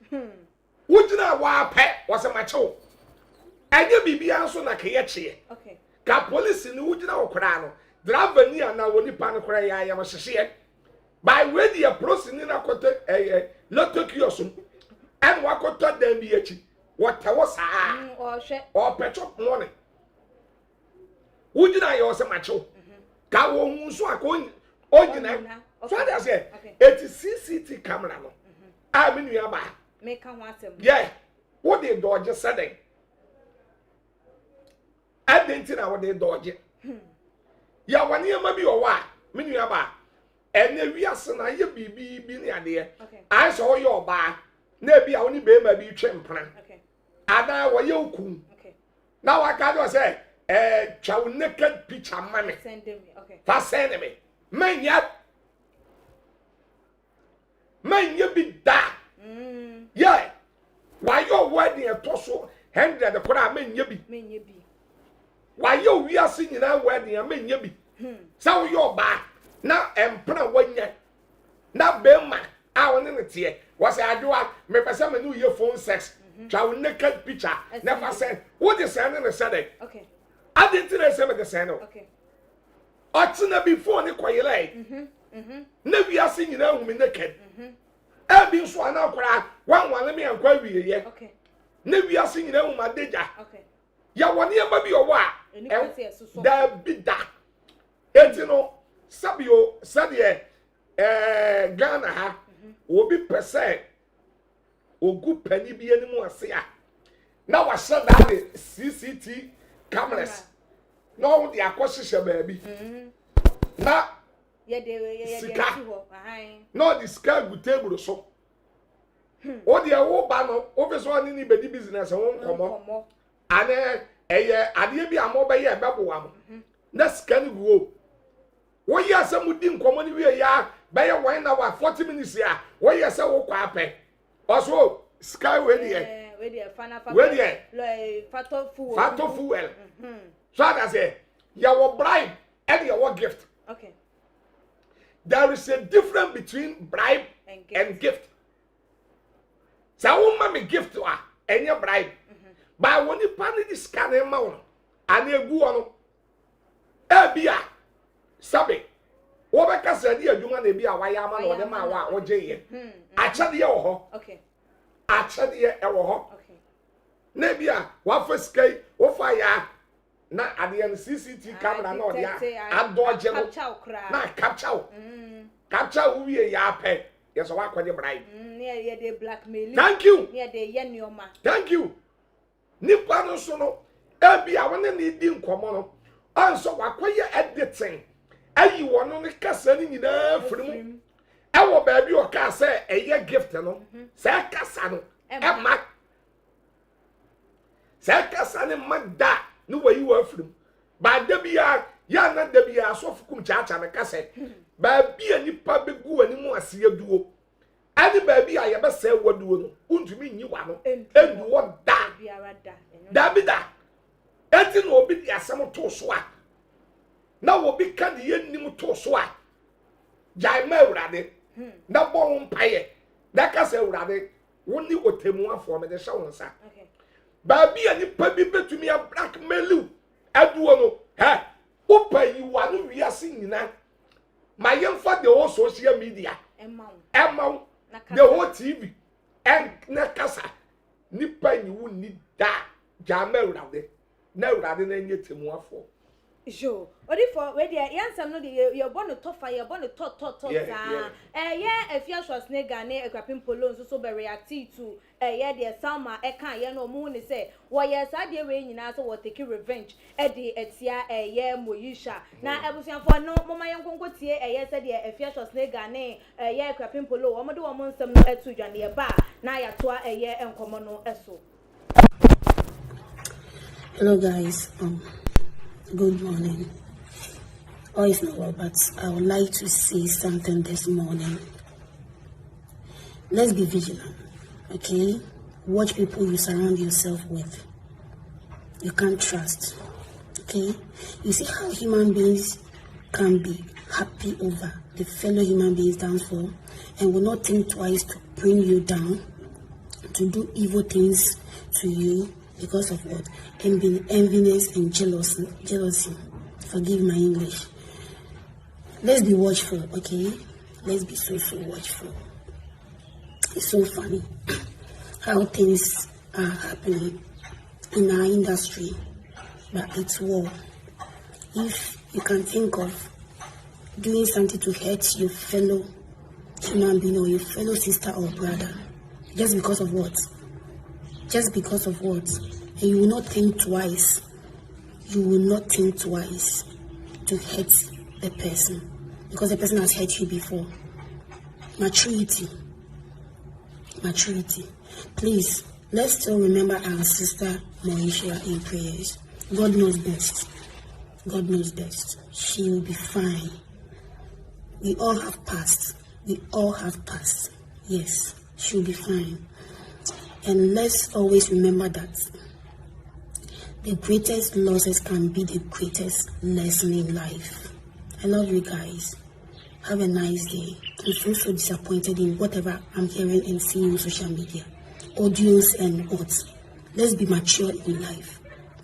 Wujina wa pe was a macho. Anya bibia so na keye che. Okay. Ka police ni wujina okra no. Driver ni na woni pan kra ya ya mahye. By way the process ni na kote lotto kiosk. And wa kote dem bi achi. What was ah? Or she or petrol money. Wujina ya was a macho. Ka wo hu so akon ojina. So that say it is CCTV camera no. I mean you ba. Make a water. Yeah. What they dodge said. I didn't know what they dodge. Ya one year maybe or what? Meaning about. And then we are saying, you be near there. Okay. I saw your bar. Maybe I only be maybe champion. Okay. And I was you cool. Okay. Now I can't say, chow naked picture money. Send me. Okay. Fast send me. Man, yet. Man, you be that. Yeah. Why your wedding a tosso 100 the kora men ye be. Men ye be. Why you we are singing our wedding a men ye be. So your back. Now empire one ye. Now Bema, our name was I do me for some new year phone sex. Chow naked picture. Never said what is sending the Saturday. Okay. I didn't say the sand. Okay. Otsina before the quiet lay. Never we are singing out women naked. Been swan out cry, one let me inquire ye. Okay. Never we are singing out my deja. Okay. Ya one year baby or what? And you can say so. There be that. And you know, Sabio, Sadia, Ghana ha, will be per se. O good penny be any more say. Now I said that the CCTV cameras. No, the acquisition baby. Now, yeah, they no, the sky good table so. Oh, the old banner, over one in the business, I won't come on. And I be a mobile year, babu one. That's can go. What year some would think common we are by a 1 hour 40 minutes here. What year so quape. Also, sky where fatal fool. So that's it. Your bribe and your gift. Okay. There is a difference between bribe and gift. So, mommy gift to her and your bribe. But when you pan this kind of amount, and you go on, Bia, Sabi, what I said, you man, be a Wayaman or the man or Jay. I tell you, okay. I tell you, okay. Nebia, what first skate, or fire. Na at the CCTV camera no dia adore general na capture capture we ya pe Yes, what can you bribe? Near the blackmail. Thank you. Near the Yenioma. Thank you. Nipano sono. Ebi I want to need in common. And so what can you editing? And you want on the castle in the film. Our baby or castle a year gift, no? Say casano. Emma. Say casano, man, that. No way you were from. But Debia, Yana Debia, so for cum church and a cassette. Baby, any public go anymore, see a duo. Any baby, I ever say what do you mean you want, and what that be a radda. That be that. Anything will be the assam to swat. Now will be candy any to swat. Jaime Raddy. Now bone pie. That castle Raddy. Only what Temua for me the shower, sir. Baby, any baby to me a blackmail. Aduano, ha, open you one we are singing now. My young father, the whole social media, amount, the whole TV, and Nakasa, Nippa, you wouldn't need that. Jamel Rade, no rather than yet more for. Sure. What if for where the answer no you're born to top fire, you're born to top. Yeah, if you was nigga near a crapping polon so be reactive to yeah, the summer, can't no moon say, why yes, I did rain in answer what taking revenge, Eddie, Etia, yeah, Moesha. Now I was for no, Mama young conquer here, yes, if you was nigga near yeah, crapping polo, I'm do a monster no to your near bar, now you're twa a year and common no eso. Hello, guys. Good morning. Oh, it's not well, but I would like to say something this morning. Let's be vigilant, okay? Watch people you surround yourself with. You can't trust, okay? You see how human beings can be happy over the fellow human beings downfall and will not think twice to bring you down, to do evil things to you because of what? Enviness and jealousy. Forgive my English. Let's be watchful, okay? Let's be so watchful. It's so funny how things are happening in our industry, but it's war. If you can think of doing something to hurt your fellow human being or your fellow sister or brother, just because of what? Just because of what? And you will not think twice. You will not think twice to hurt the person because the person has hurt you before. Maturity. Please, let's still remember our sister Moesha in prayers. God knows best. God knows best. She will be fine. We all have passed. Yes, she'll be fine. And let's always remember that the greatest losses can be the greatest lesson in life. I love you guys. Have a nice day. I'm so disappointed in whatever I'm hearing and seeing on social media. Audios and what. Let's be mature in life.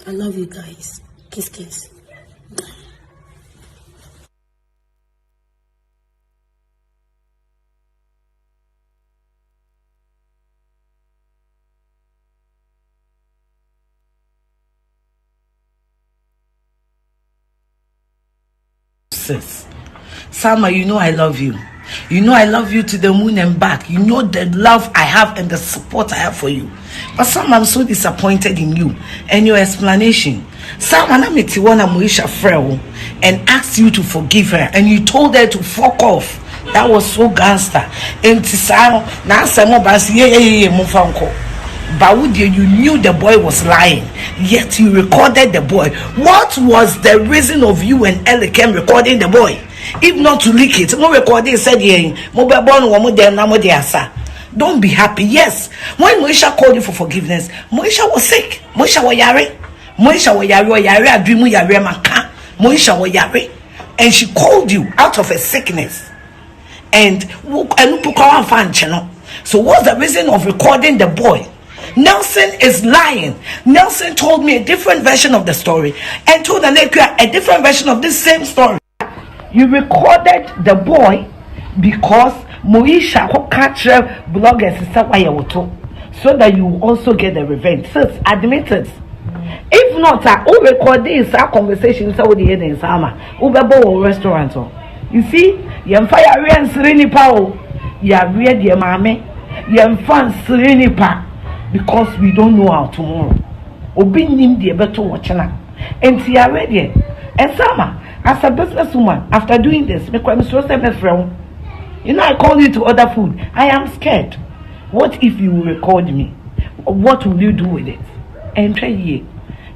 I love you guys. Kiss. Salma, you know I love you. You know I love you to the moon and back. You know the love I have and the support I have for you. But Salma, I'm so disappointed in you and your explanation. Salma, I met Moesha Frel and asked you to forgive her, and you told her to fuck off. That was so gangster. And now Salma Bas, but you knew the boy was lying, yet you recorded the boy. What was the reason of you and Elikem recording the boy? If not to leak it, no recording said don't be happy. Yes, when Moesha called you for forgiveness, Moesha was sick. Moesha was yare, and she called you out of a sickness. So what's the reason of recording the boy? Nelson is lying. Nelson told me a different version of the story and told Anekria a different version of this same story. You recorded the boy because Moesha bloggers so that you also get the revenge. So it's admitted. If not, I will record this conversation with the in Sama. Ubebo restaurant. You see, you fire and Sereni Power. Ya read your mame. Yem fan nipa because we don't know how tomorrow. Obi nim the better watching. And see ya ready. And Sama, as a businesswoman, after doing this, me quite Mr. friend. You know, I call you to order food. I am scared. What if you record me? What will you do with it? And try ye.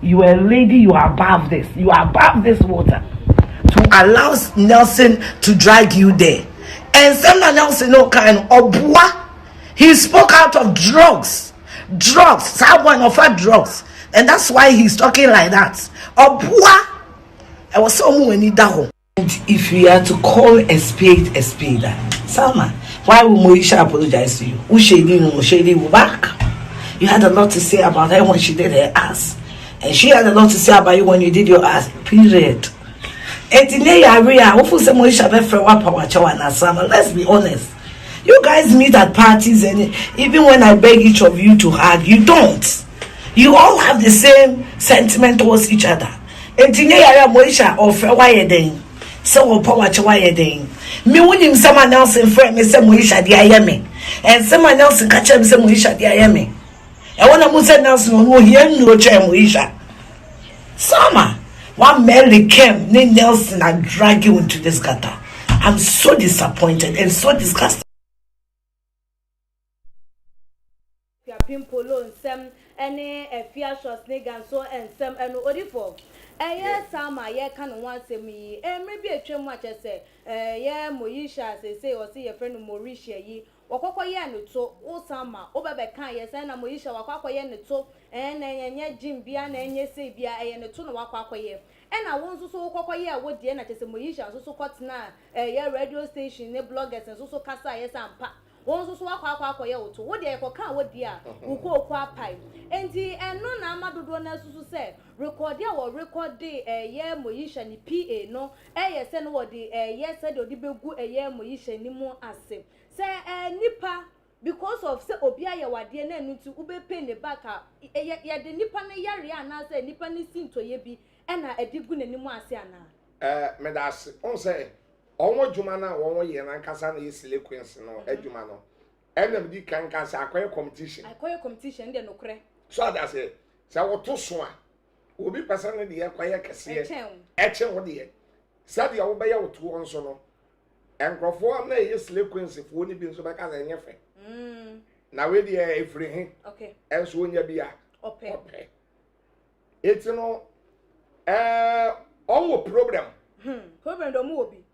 You are a lady, you are above this. You are above this water. To allow Nelson to drag you there. And someone else in no kind of bois. He spoke out of drugs. Drugs. Someone offered drugs. And that's why he's talking like that. Bois. I was so when he down. And if we are to call a spade, Salma, why will Moesha apologize to you? Ushedi back. You had a lot to say about her when she did her ass. And she had a lot to say about you when you did your ass. Period. Let's be honest. You guys meet at parties, and even when I beg each of you to hug, you don't. You all have the same sentiment towards each other. And Moesha or why then? So power why then? Me winning someone else in front me say Moesha the ayame. And someone else in catch him say Moesha the ayame. I want to say Nelson no here no chair Moesha. Sama, one merely came, then Nelson and drag you into this gutter. I'm so disappointed and so disgusted. Pimpolo and some any a fear shot and so and some and odifo. Yes, Sama, yeah, can once me, and maybe a trim much as say, yeah, Moesha, say, or see a friend of Mauritia ye, or Cocoyan, so, O Sama, Oberbecan, yes, and a Moesha, or Cocoyan, so, and yet Jim Bian, and yes, say, Bia, and a tune of Wacoye. And I want to so Cocoya, what the end at Moesha, so caught now, yeah, radio station, the bloggers, and so Cassa, yes, and pa. Once so Wacoya, to what they can, what dear, who call Quapai. And the and no Namadu Donner say, record ya or record day a year Moesha ni PA no, yes, and what the yes said or the good a year Moesha ni more as say. Say Nipa because of say Obia Wadia to Ube pay the back up. Ya the Nipa na yari and I say Nipa ni sin to ye be and I did good anymore asiana. Medas on say. Owo jumana wo ye na nkasa na yesile queens no adwuma no enam di kan kasa akoye competition de no kre so that say wo to so a obi person de ye kwaye kese eche wo de said ya wo be ya wo to on so no enkrofo am na yesile queens fo ni bi nso be kasa enyefe na we de efri hin okay enso onya bia ope it's no owo problem problem do mu obi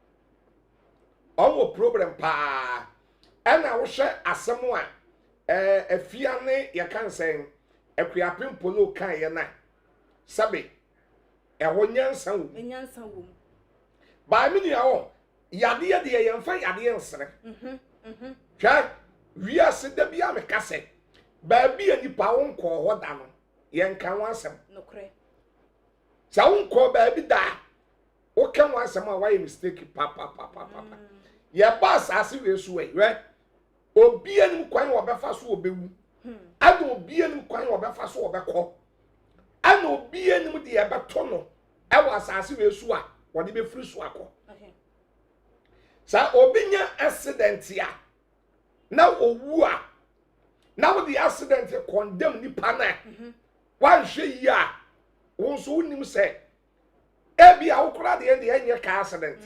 owo problem pa ana wo hwe asemo a afia ne ye kan sen akuapem polo kan ye na sabe ho nyansa wo ba mi ni awo yade ye de ye mfa yade ensere twa wi ase da bia me kase ba bia ni pa won ko ho da no ye nkan wansem no kre sa won ko ba bi da o kan wansem a why mistake pa ya boss asi we so we obi anim kwan wo befa so obewu ado obi anim kwan wo befa so obekọ ana obi anim de ya beto no e wa asasi we so a wo de be free so akọ okay sa obi nya accident ya na owu a na wo the accident condemn ni pana wan hwe yi a won so unim se e bia wo kura de enye car accident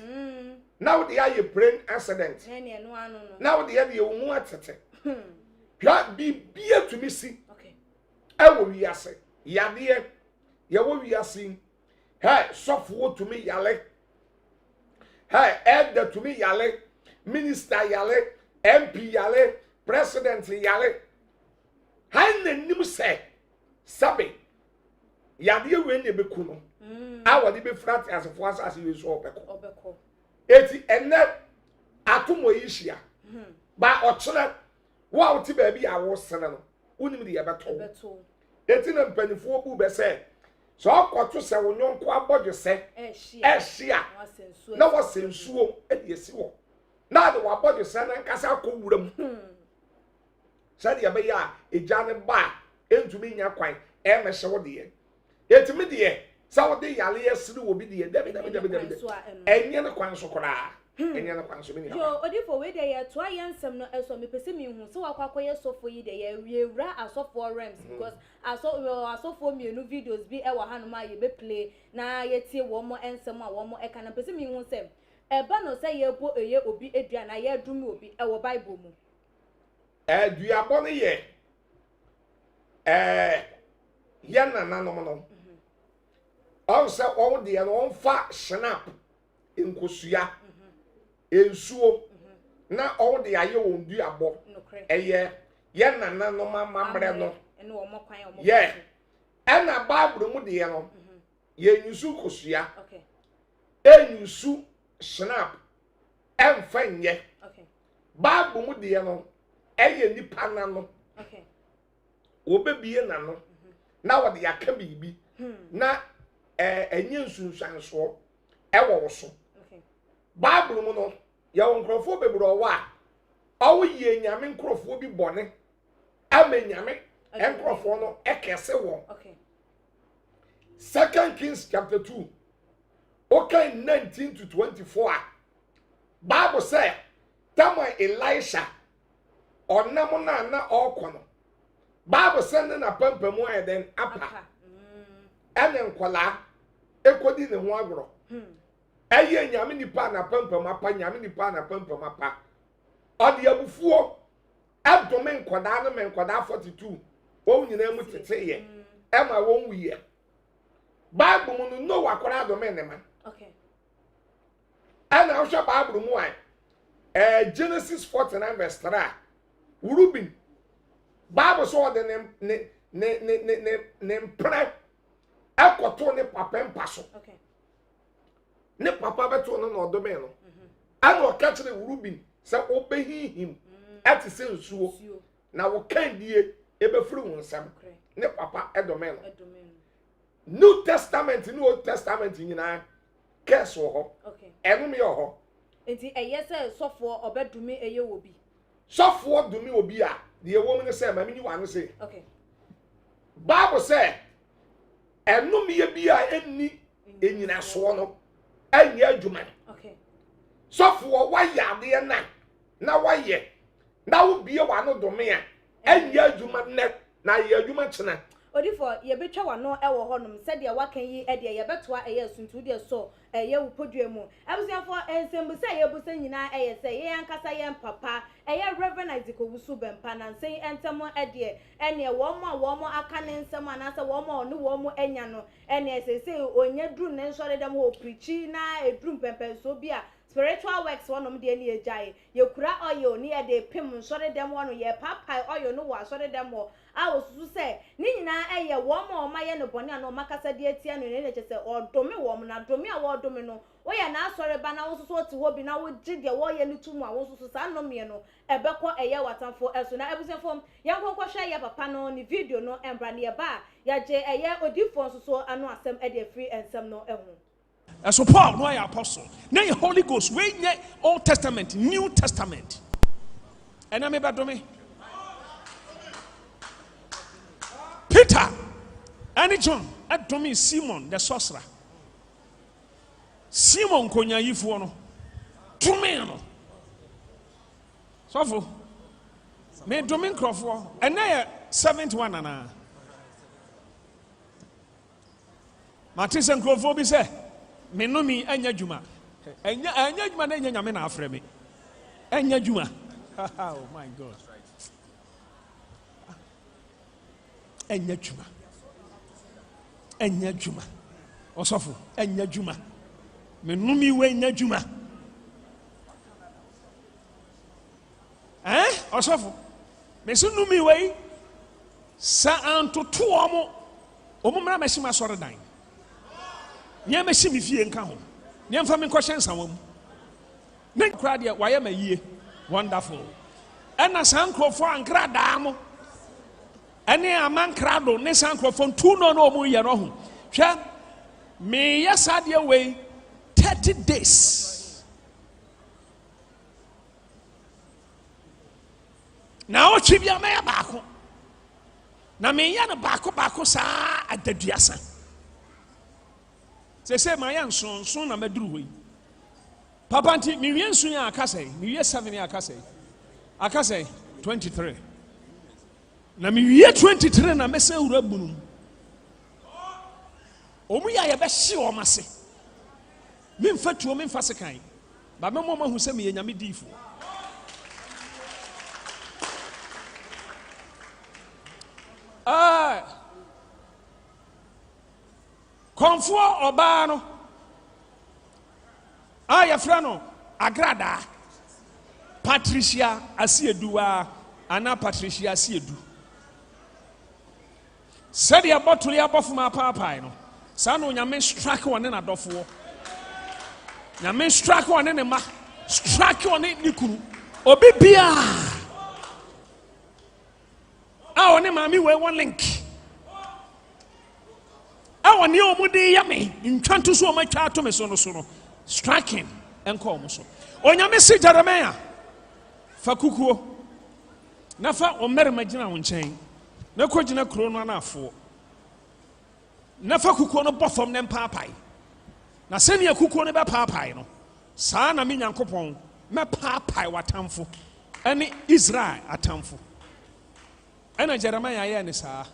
now they are a brain accident. Now they are your one atete. Be to me see. Okay. I will be assay. Yadia, ya will be assing. Hey, soft wood to me, yale. Hey, add to me, yale. Minister yale. MP yale. President yale. Hi, the new say. Sabe. Yadia when you be kuno. I will be flat as a force as you saw. Obeko. Eti enne atomo yishia ba ochena wa oti ba bi awo sene no unim de yebeto eti na mpanifo bu be se so akoto se wonyonko abodwe se ehia na wasensuo e de esi wo na de wabodwe se na nkasa akowuram sade ya be ya ejane ba entumi nya kwan e mehye wo de eti me de sa wo de yale yesiri wo bi de dabi enye ne kwan so kora enya na kwanso me ni yo odi for we dey to ayansem no eso me pese me hu so akwakoye sofo yi dey we wura asofo rems because asofo mienu videos bi e wa hanoma ye be play na ye tie wo mo ensem a wo mo e kana pese me hu sem eba no say ye bo eye obi edua na ye dumi obi e wo bible mu duabo ne ye ye nananom no on se on de on fa snap nkosua ensuo na on de aye won duabo eye ye nananom amamre no ene wo mo kwan wo mo ye ena bible mu de ye no ye nyusu kosua okay enyusu snap emfanye okay bible mu de ye no eye nipa na no okay obebie na no na wo de aka bibi na enye nsunsanso ewo wo so okay bible mu no ya won krofo bebro wa awo ye nyame nkrofo bi bone ame nyame enkrofo no ekese wo okay 2 Kings chapter 2 okay 19 to 24 bible say tamo Elisha onam na okono bible say na pampamu eden apa ene nkwala ekodi ne ho agro eye nyame nipa na pampam apa nyame nipa na pampam apa odi abufuo adome nkwada na menkwada 42 wo nyina mu tete ye ema won wiye bible mu no wakwara adome ne ma okay ana osha bible mu ai Genesis 49 verse 3 Reuben bible so de ne mpre akoto ne papa mpaso okay ne papa beto no no odome no ana o ka kire Reuben se obehihim ati se nsuo na wo kan die ebefuru wonsam ne papa edome no New Testament ni Old Testament nyina keso ho okay enu me ho enti eye se sofo obedumi eye obi sofo dumi obi a de ewo mu se ma mini wa no se okay Bible say enu me bi a enni enyina so no anya adwuma okay sofo wa yade na wa ye na wo bie wa no dome a anya adwuma na ye adwuma kyena odifo ye betwa wano ewo honom sede wakan yi ede ye betoa eye suntu de so eye wo podua mu abusiafo ensembu se ye busa nyina eye se ye ankasa ye papa eye Reverend Owusu Bempah na nsen entemo ede ene wo mo aka ne nsem anasa wo mo ne wo mo enya no ene se onye dru ne nsore dem ho preachi na edru pempen so bia spiritual works wonom de ne ejai ye kura oil ne ye de pem nsore dem wono ye papa oil no wa sore dem wo a osusu se ni nyina eye wo mo ma ye no bone na o makasa de atia no ne chese odome wo mo na dome a wo dome no wo ye na asore ba na wo susu oti wo bi na wo gide wo ye ni tumu a wo susu sa no me no ebekọ eye watanfo eso na ebusenfo yankọkọ hwa ye papa no ni video no embra ne ba ya je eye odifo susu anu asem e de free ensem no ehu. So Paul, no apostle. Now the Holy Ghost, we need Old Testament, New Testament. And I'm about to me. Peter, and John, at to me, Simon, the sorcerer. Simon konya yifuono. To me, no. So for me, Domin Crawford, and now 71 and Martin and Crawford be said. Me no mi anya juma anya juma na nya nyame na afre me anya juma oh my god anya juma osofo anya juma me no mi we anya juma osofo me so no mi we sa antoto omo mra mashima sore dan nya me shimi fie nka ho nya mfa me nkɔhye nsawam ne kra de waye ma yie wonderful ɛna sankrofo Agradaa mo ɛne amankrado ne sankrofo tu no na omu yɛ no ho hwɛ me yasa de we 30 days na o twi bia me ya baako na me ya no baako saa adaduasa se my son na maduru Papa nti mi wie nsu ya akasai mi wie 7 ya akasai 23 na mi wie 23 na mese wura bunu omu ya ye be hye o mase mi mfatuo mi mfa sekan ba me mo ma hu se me nyame difo konfo oba no ya frano Agradaa Patricia Asieduwa ana Patricia Asiedu said ya bottle ya bofuma papa no sa no nyame strike one na dofo nyame strike one ne ma strike one ni kuru obi bia one mami we one link one ye omudi ya me ntwanto so o ma twa to me so no striking and call so onyame se Jeremiah fa kukuo na fa omere magina wo nchen na kogina kro no na afo na fa kukuo no bofom ne paapai na se ne kukuo no be paapai no saa na me Nyankopon me paapai watamfo ene Israel atamfo ena Jeremiah ye ne saa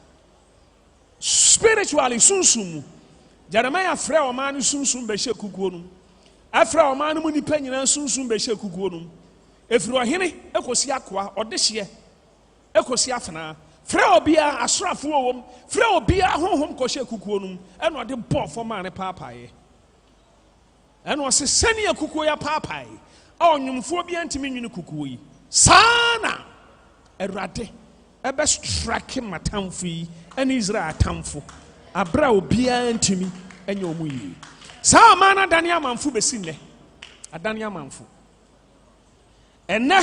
spiritually sunsumu Jeremiah frɛ o man sunsum be hye kukuo no afra o man mu nipa nyina sunsum be hye kukuo no efiri ohene ekosi akoa odehye ekosi afana frɛ obia asrafo wom frɛ obia honhom ko hye kukuo no ena ode bɔ fo man ne paapae ena o se sani kukuo ya paapae a onwumfo bia ntimi nwini kukuo yi sana Awurade ebe strike matamfo yi ene Israel atamfo abra obia ntimi enye omu yi sa mana dani amanfo besi nne adani amanfo enne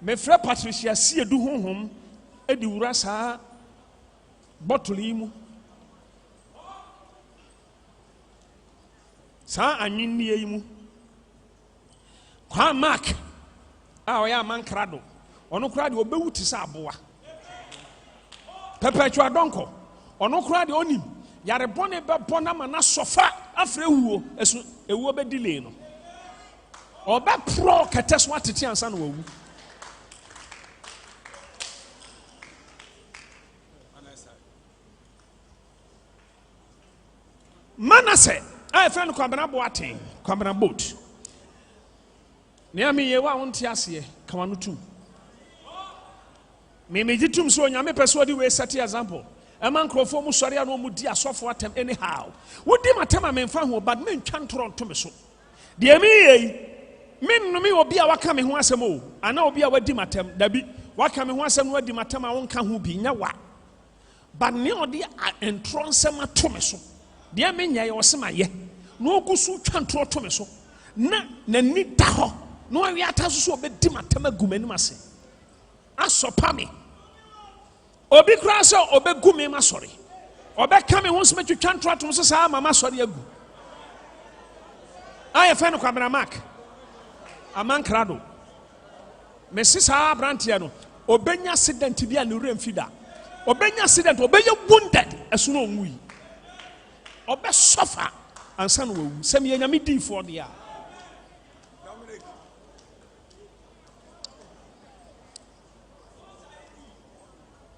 me frɛ Patricia Asiedu honhom edi wura saa bottle yi mu saa anwinni yi mu kwa Mark a oya amankrado ono kura de obewuti sa aboa perpetual donko ono kura de onim yare bone be bona ma na sofa afre huo esu ewuo be delay no oba pro kateso atete ansa na wawu Manase I friend kwabena boaten kwabena boat ne ami ye wa wonte ase kamanu tu me jitum so nyame peso di we set example eman krofo mu sori anu mu di asofo atem anyhow wodi matem amemfa ho bad me ntwa ntoro nto me so de mi ye min no mi obi a waka me ho asem o ana obi a wadi matem dabi waka me ho asem no wadi matem a wonka ho bi nya wa bad ne odi entro nsem ato me so de me nya ye osema ye no ogusu twa ntoro to me so na ni da ho no awi ataso so obedi matem agumani mase asopa me obi kura so obegu me masori obeka me ho nsema twetwa ntoro to so saa mama sori agu aye fe no kwabena Mark amankrado me sisa brantia no obenya accident bia ne remfida obenya accident obenya wounded esuno onwi obe suffer ansa no wawu sem ye nyame di for dia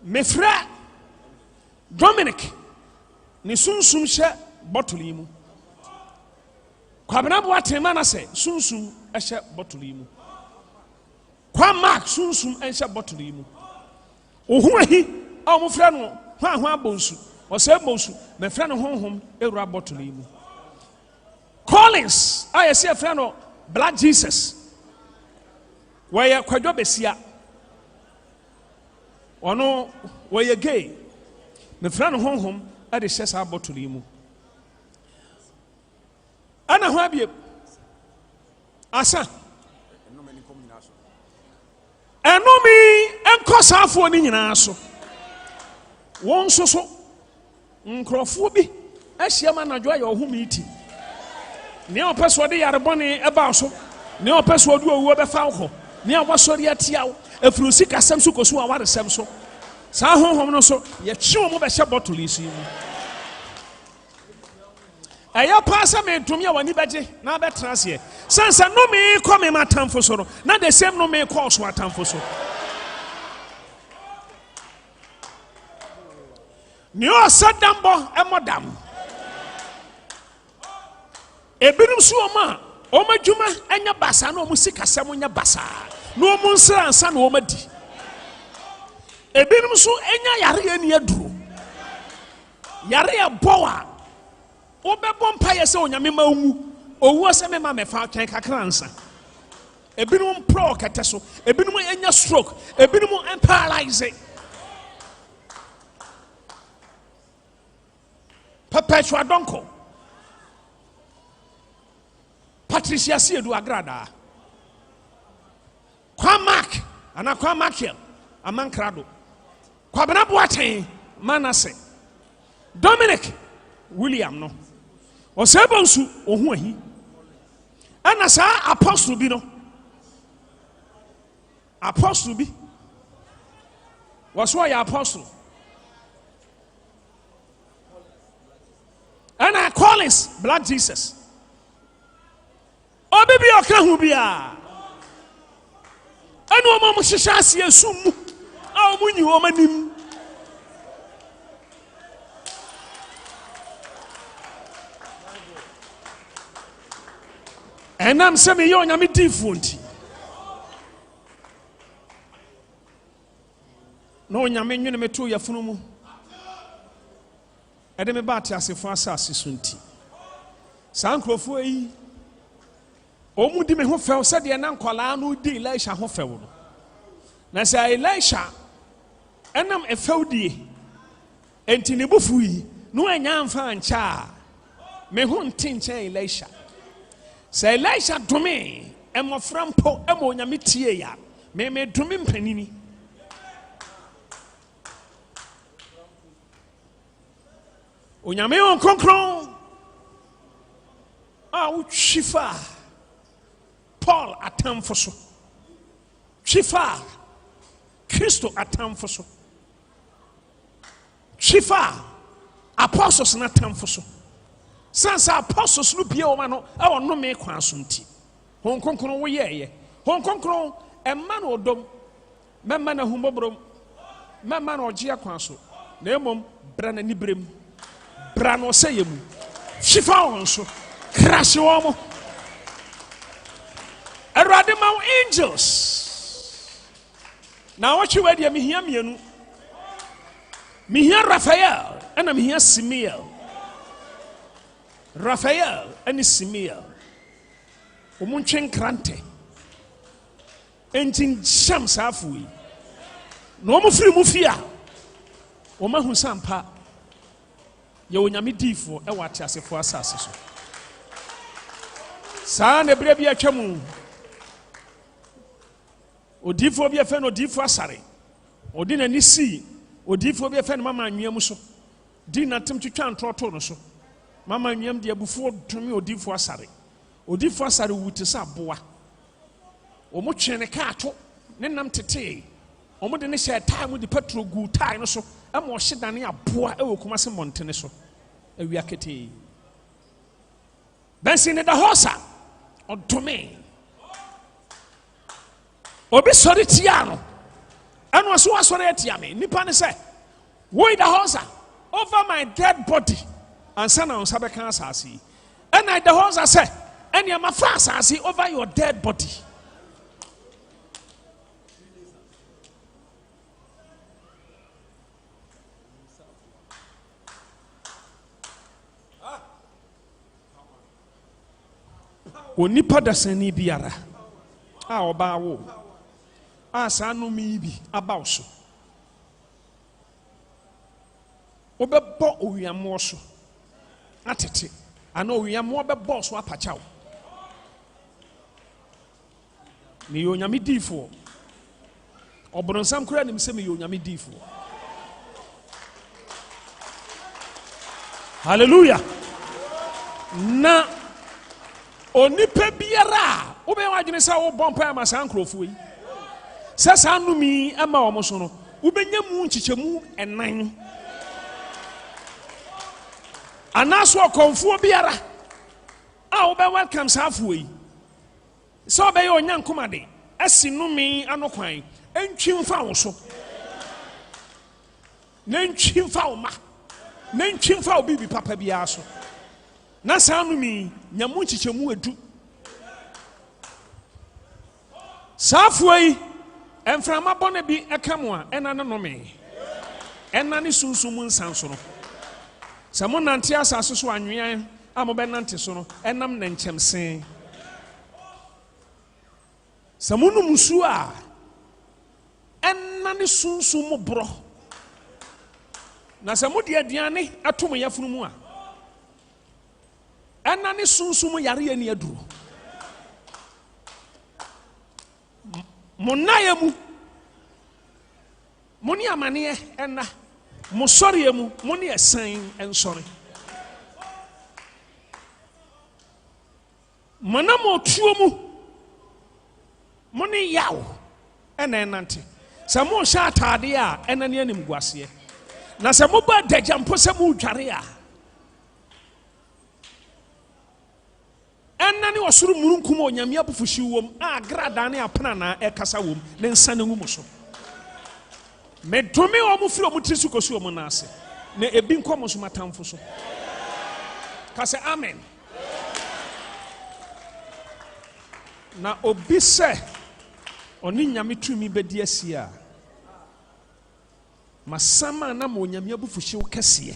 me fra Dominic ni sunsum hye bottle yi mu kwabena bo atema na se sunsum ehye bottle yi mu kwa Mark sunsum ehye bottle yi mu ohu ahi a mo fra no hwa abonsu o se bonsu me fra no honhom ewura bottle yi mu Collins I see a friend no Black Jesus where kwadwo besia ono where gay me fra no honhom e de hye sa bottle yi mu ana ho abie asa enomi enkosafo ni nyina so won soso nkrofo bi ahia ma nadwo ya ohumi ti ne opeso de yarebone eba so ne opeso de owu be fa wo ne abosori atia afrusi kasem so kosu awaresem so sa honhom no so ye chiwo mo be hye bottle isi mu Eya pasa me ntumi a wani beje na betra ase. Sansa no me ko me matamfo so no. Na the same no me ko so atamfo so. Ni o sadambo emodam. Ebirum so oma djuma enya basa na omu sikasem nya basa. No omu nsra ansa na omadi. Ebirum so enya yare ani aduro. Yare aboa. Obebo mpaye se onyame ma owu owu se me ma me fa twen kakra ansa. Ebirum pro kete so, ebirum enya stroke, ebirum paralyze. Perpetual donko. Patricia Siedu Agradaa. Kwa Mark, ana kwa Markiel, amankrado. Kwa Benabuate, Manase. Dominic William no. Osebonsu ohu ahi. Ana sa apostle bi no. Apostle bi. Was why apostle. Ana Collins Black Jesus. Obibi okra hu bia. Anu omo mo hihya ase asum mu. A omo nyi omo nim. Enam se me yo nyame different. No nyame nwene me to yafunu mu. Ede me ba te asefo asase sunti. Sankrofo yi omu di me ho few se de na nkwala no di Elisha ho few no. Na se Elisha enam efew die. Enti ne bufu yi no anya amfa ancha. Me ho ntinche Elisha. Se Elisha dome emofra mpo emo nyame tie ya. Me dome mpanini. Onyame on konkron utwifa Paul atamfo so twifa Kristo atamfo so twifa apostles na atamfo so sansa apostles no bia o ma no e wonno me kwa so nti hon konkron wo yeye hon konkron emma no odom memma na humobrom memma na ogia kwa so na emom bra na nibrem bra no se yemu twifa won so crash womo Agradaa ma angels. Now what you wear me here mienu. Me here Raphael and I'm here Simeon. Raphael and Simeon. Omunchen krante. Entin shams afui. No mo free mufia. Oma hu sampa. Ye onyame difo e wate asefo asase so. Sa na bra bia twam. Odifo bi efe no odifo asare. Odi na ni si. Odifo bi efe no mama anwam so. Di na tem twitwa ntroto no so. Mama anwam de abufo dumi odifo asare. Odifo asare wuti sa boa. Omo twene ka ato. Ne nam tete. Omo de ne hye tai mu de petrol gu tai no so. Ema o hye dane aboa e wo Kumase montene so. Awia kete. Bensin da hosa. Odome. Obi sorry tiano. And was so sorry tiame. Nipa ne say, "Wait the hosa over my dead body." And son on Sabeka asasi. And I the hosa say, "And you ma fast asasi over your dead body." Onipa da sani biara. Oba wo. Asanu mi bi about so. Obebo owiamo so. Atete. Ana owiamo obebo so apachawo. Me yo nyame difo. Obronsam kura nim se me yo nyame difo. Hallelujah. Na onipa biara obe wadwene sa wo bompa ma san krofo yi. Sasa anumi ama wo so no ubenya mu nchichemu enan anaso konfo biara a wo be welcome safo yi so be yo nyankoma de asinumi anokwan entwimfa wo so nentwimfa wo ma nentwimfa wo bibi papa biara so na sanumi nyamu chichemu edu safo yi emframa bone bi ekamo a ena ne nome ena ne sunsum nsanso no samo nante asase so anwean amobe nante so no enam na nkyemsen samo no musu a ena ne sunsum bro na samo de aduane atom yafunu mu a ena ne sunsum yare ani aduro monayemu moni amane ena mosoriemu moni esan ensori manamo tuomu moni yaw ena enante samo sha atade a ena ne anim guase na samo ba dajampo samo dware a ena ne osuru murunkum onyame abufushi wom Agradaa ne apana na ekasa wom ne nsa ne ngumo so me domi o mu firo mu trisu kosu o mu na ase na ebi nkomo so matamfo so ka se amen na obi se oni nyame tumi bedi asia masama na mo nyame abufushi wo kese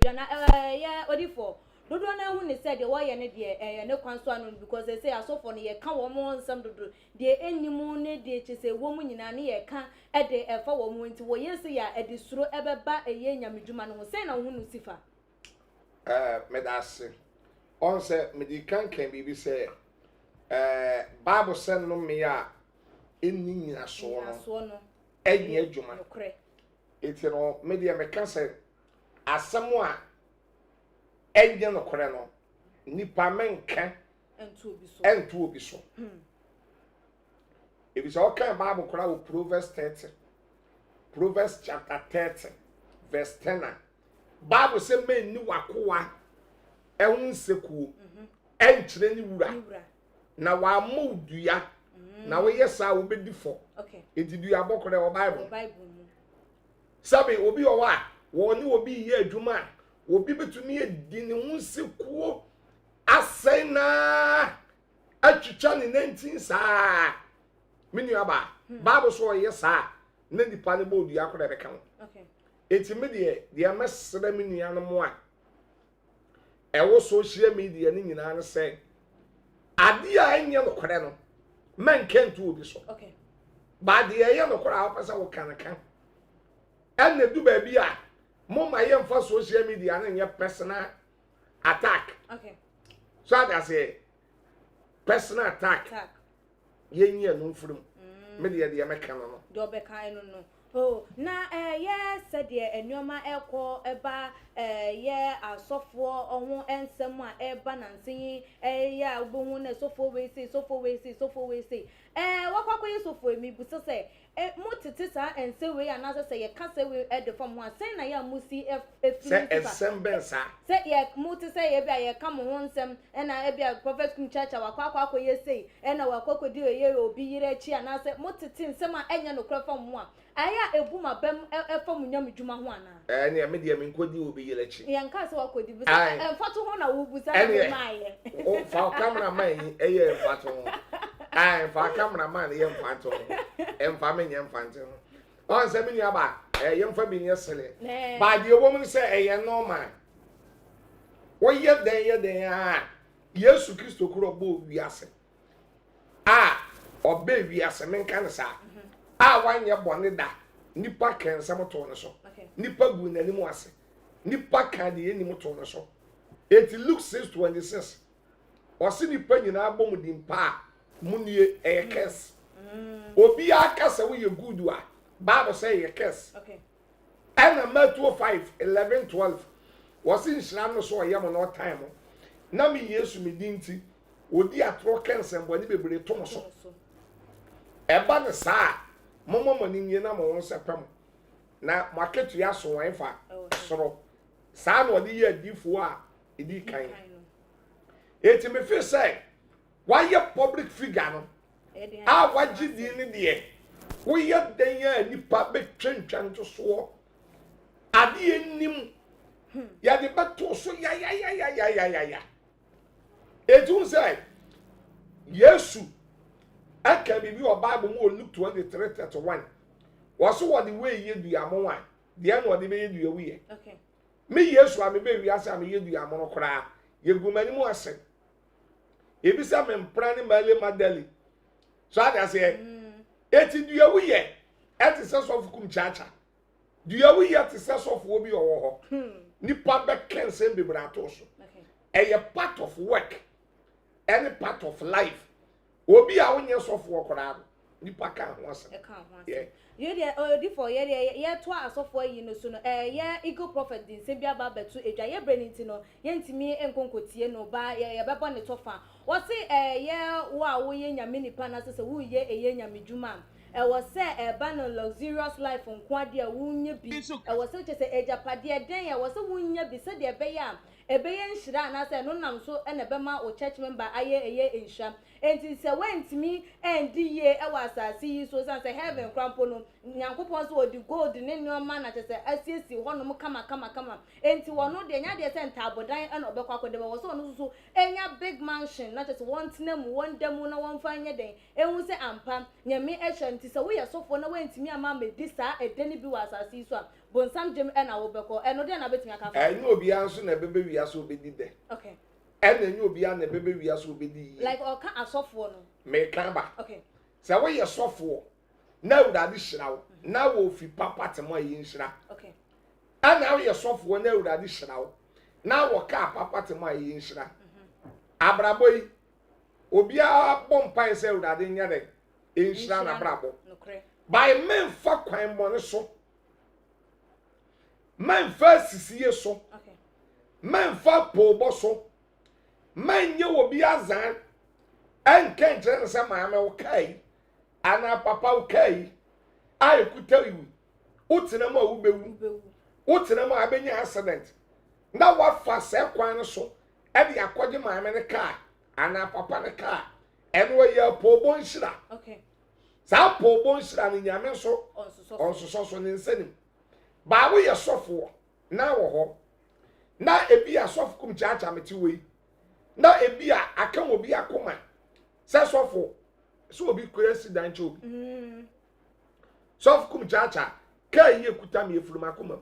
Jana yeah odifo dodo na hu ne said why ye ne de ne kwanso anu because they say asofo ne ye ka wo mo nsam dodo de enimu ne de chese wo mu nyina ne ye ka e de efa wo mu nti wo yesi ya e de suro ebeba eye nyamedwuma no say na hu no sifa medase on say medikan kan bibi say Bible send no me a enni nyina so no enye adwuma etiro media meka say asamo a enye no kore no nipa menka entu obi so if it's all kind Bible kora wo Proverbs 30 Proverbs chapter 30 verse 10 Bible say men ni wakoa ehun seku enkyere ni wura na wa modua na we yesa wo bedi fo okay edidua bokore o Bible sabe obi o wa woni obi ye adwuma obi betumi edi ne hu seku asena atwitwa ne 19 saa mini aba Bible so yesa na nipa ne bodua akora beka okay etimi de amesere mini anmo a ewo social media ni nyina ne say ade a enye no kore no man kentu obi so okay ba de ye no kore a pesa wo kanaka en na du ba bi a mo ma ye mfa social media na nye personal attack okay so that say personal attack ye nye no mfurum media de meka no do be kan no oh na yes said ye enyoma ekọ eba ye asofo ohun ensem a eba nansin ya obohun na sofo we say wakwa ye sofo emi bu se mutiti sa ense we anase se ye kase we de form one say na ya musi say ensembensa say ye muti say ye bia ye kam ho nsem na e bia prophet kum church wakwa ye say na wakwa di ye obi yire chi anase mutiti nsem a enye no kra form one aya ebuma bem efom nyamedwuma ho ana ne media me nkodi obi yire chi ye nka se wakodi bu fatu ho na wo busa na mai o fa camera man eye fatu ho fa camera man ye fatu emfa me nye mfante ho on se me nua ba ye mfa bi nye sele ba de obo mu se eye normal wo ye den a Yesu Kristo kuro bo wiase obe wiase men kan sa wanye bone da nipa kan samoto ne so nipa gu nani mu ase nipa kan de eni moto ne so it Luke 6:26 osi nipa nyina abom dimpa munie ekes obi akasa we good a Bible say ekes okay and Matthew 5:11-12 osi nhira no so yam no time na me Yesu me dinti odi atro kensem bone bebre to mo so eba ne saa momo mani nye na mo sepam na market ya so wan fa soro saa na odi ye difo a edi kan eti me feel say why your public figure no wagye di ni de wo ye den ya nipa be twentwan to so ade enim ya de beto so ya etu say Yesu aka bibi o Bible mo Luke 23:31 waso what the way ye du amon de an what the way du ewi okay me Yesu am be wi asa me ye du amon kra ye gumani mu ase ebisa me mpra ne male madali so ada say eti du ewi ye eti se so fukum chacha du ewi ye eti se so fu obi owo ho nipa be kense be brato so a part of work any part of life obi a wonye sofo okora nipa kan ho ase yeah you dey odi for ye to asofo yi no so no ye eagle prophet din se bia ba betu edwa ye breniti no ye ntimi enkonkotie no ba ye bebo ne tofa wo se ye wo a wo ye nyame nipa na se wo ye eye nyame dwuma was say ban luxurious life on kwade a wunye bi was say se ejapade den was wunye bi se de beya ebeye nhira na say no nam so na bema o church member aye eye nhira enti se wentimi endi ye was asase so say heaven crampo no nyankopon so odi gold ne nyoma na se asiesi honom kama enti wono de nya de se ntabodan na obekwa kwade be was ono so enya big mansion na se wontenam wondam na wonfanye den ehu se ampa nyame ehwe nti se wo ye sofo na wentimi ama medisa edeni bi was asase so bonsam jem na wo beko eno de na betimi aka fa enyo obi anso na bebe wi aso obedi de okay enyo obi an na bebe wi aso obedi like o ka asofo no me kan ba okay se wo ye sofo na urade hyirawo na wo fi papa temo yi nhira okay ana wo ye sofo na urade hyirawo na wo ka papa temo yi nhira abrabo yi obi a bompan se urade nyare nhira na brabo by men fa kwan mo ne so man fa sisiye so okay man fa pobo so man ye obi azan en kentre se maame wo kai ana papa wo kai ai kutawi utina ma wo bewu utina ma abenya accident na wa fa se kwan so e de akwaje maame ne car ana papa ne car en wo ye pobo nhira okay sa pobo nhira ni nyame so onso ne nsanim ba wo ye sofo na wo ho na ebi asof kum chacha meti we na ebi aka obi akoma se sofo so obi president obi sof kum chacha kai ye kuta me efuru makoma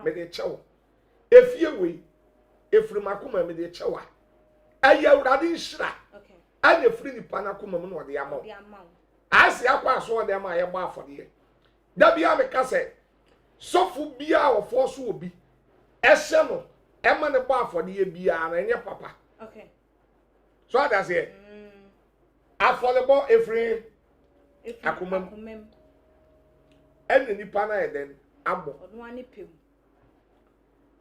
me de chewo efie we efuru makoma me de chewa aya urade nhira okay anya efuru ni panakoma mu no de ama asi akwa so de ama ye gba afode da bia me ka se sofu bia wo force obi ehye no ema ne ba afode ye bia na enye papa okay so that say affordable every akumem ene nipa na eden abo odun ani pem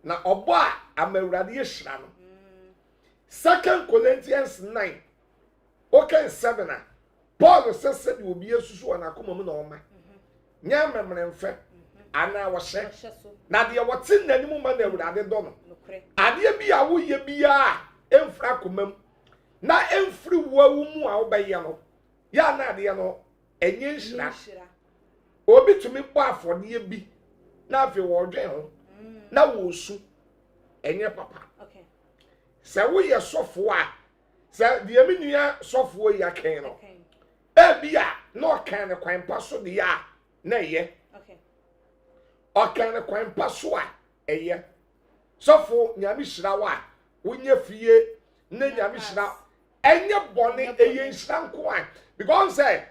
na obo a amawurade ye hira no 2 Corinthians 9 okay 7 a Paul says said obi yesusu na akumem na oma nya memre mfe ana wo hye na de wotin nanimu ma na awurade do no ade bi a wo ye bia emfra komam na emfri wawu mu a wo beye no ya na ade no enye nhira obi tumi bo afode bi na afi wo dwen ho na wo su enye papa okay se wo ye sofo a se de aminua sofo ya ken no e bia no kan ne kwan pa so de ya na ye okay okan kwan pa so a eye sofo nyame hira wa wonye fie na nyame hira enye bone eye hira nko a because say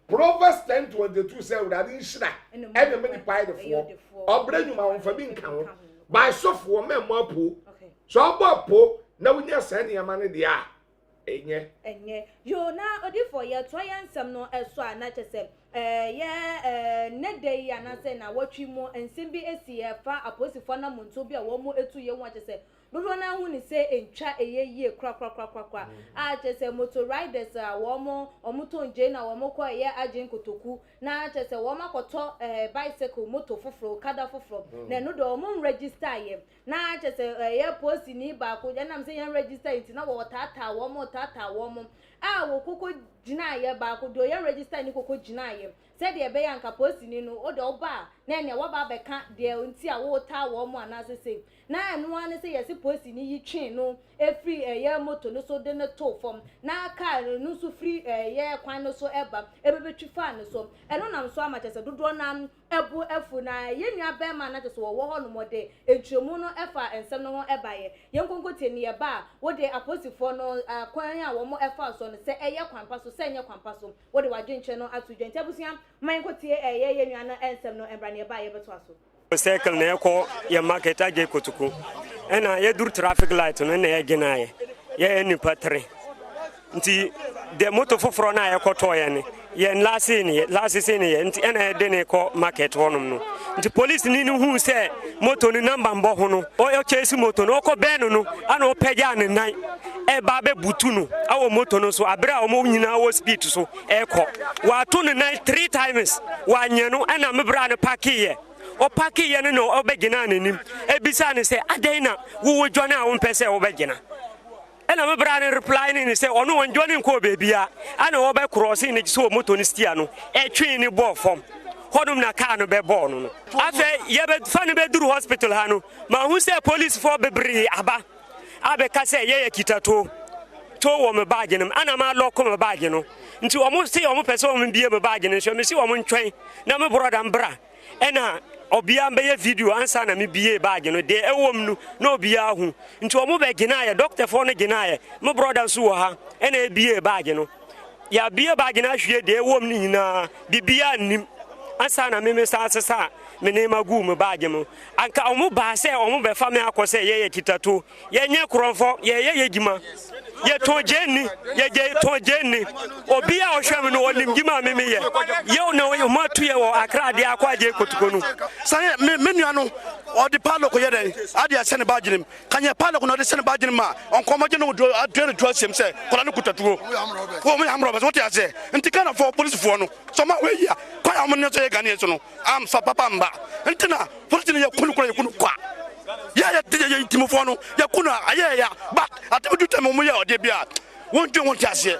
Proverbs 10:22 say urade hira ene me nipa de fo obra nyuma won fa bi nka ho by sofo memmo apo so obo na wonye sa ne yama ne de a enye yo na odi for ye to yansam no eso a na chese ye ne dey ya na se na watwi mu ensem bi esi ye fa aposifo na monto bi a wo mu etu ye hu chese dodo na hu ni say entwa eyeye kra a chese motor riders a womo tonje na womo ko ye agin kotoku na chese womo akoto bicycle motor foforo kada foforo na no do womo register ye na chese ye post ni ba ko je nam say ye register it na wo tata womo a wo koko jina ye ba ko do ye register ni koko jina ye said the be anka post ni no o do ba na ne wo ba be ka de nti a wo ta womo anase say na enu ane say yes post ni yi twin no every ye motor no so de no to form na car no so free ye kwan no so eba ebebetwi fa no so eno nam so amachese dodo nam ebu efu na ye nua be ma na chese wo ho no mode entwemu no efa ensem no ho eba ye yenkonkote ni ye ba wo de aposifo no kwan a wo mo efa so no se eye kwanpa so se nye kwanpa so wo de wadwenche no atudwente abusia man kote ye nua no ensem no embra ne ye ba ye beto aso cycle na eko ye market age kotuko ena ye dur traffic light no na ye gina ye ni patre nti de moto foforo na ye koto ye ne ye last scene ye nti ena de ne ko market wonum no nti police ni hu se moto ni number mbo ho no o chase moto no ko ben no ana o pegya ne nan e ba be butu no awo moto no so abira o mo nyina wo speed so e ko wa to ne nan 3 times wa nye no ena me bra ne park ye o paki ye no obegina nanim ebisa ne se adan na wo dwane a wo mpese obegina ena me bra ne reply ne se ono won dwane ko bebia ana wo be crossing ne so moto ne stia no e twen ne ball form hodum na car no be ball no afa ye be fa ne be duru hospital ha no ma hu se police for bebre abe ka se ye kitato to wo me bag ne ana ma lock me bag no nti wo mo se wo mo pese wo me bie me bag ne so me se wo mo ntwen na me brother mbra ena obia mbeye video ansa na me bie bag no de ewom nu na obia hu nti omo be gina ye doctor for no gina ye me brother so wo ha ena bie bag no ya bie bag na hwe de ewom ni nyina bibia nim ansa na me sa me ne magu me bag mo anka omo ba se omo be fa me akose ye kitato ye nye krofo ye gima ye tojeni ye tojeni obia ohwem no onim gima me ye na wo matu ye wo Agradaa akwaje kotukonu say me nua no o de palo ko ye den ade ase ne baginim kanye palo ko no de se ne baginim ma on komoje no do adre do asem se kola no kutatuo wo me amro bas what you say nti kana for police for no so ma we ya kwa am ne so ye gane so no am fa papa mba nti na police ne ye kunu kwa ya tije timofo no ya kuna aye ya ba atibutu temo ya ode bia won tiase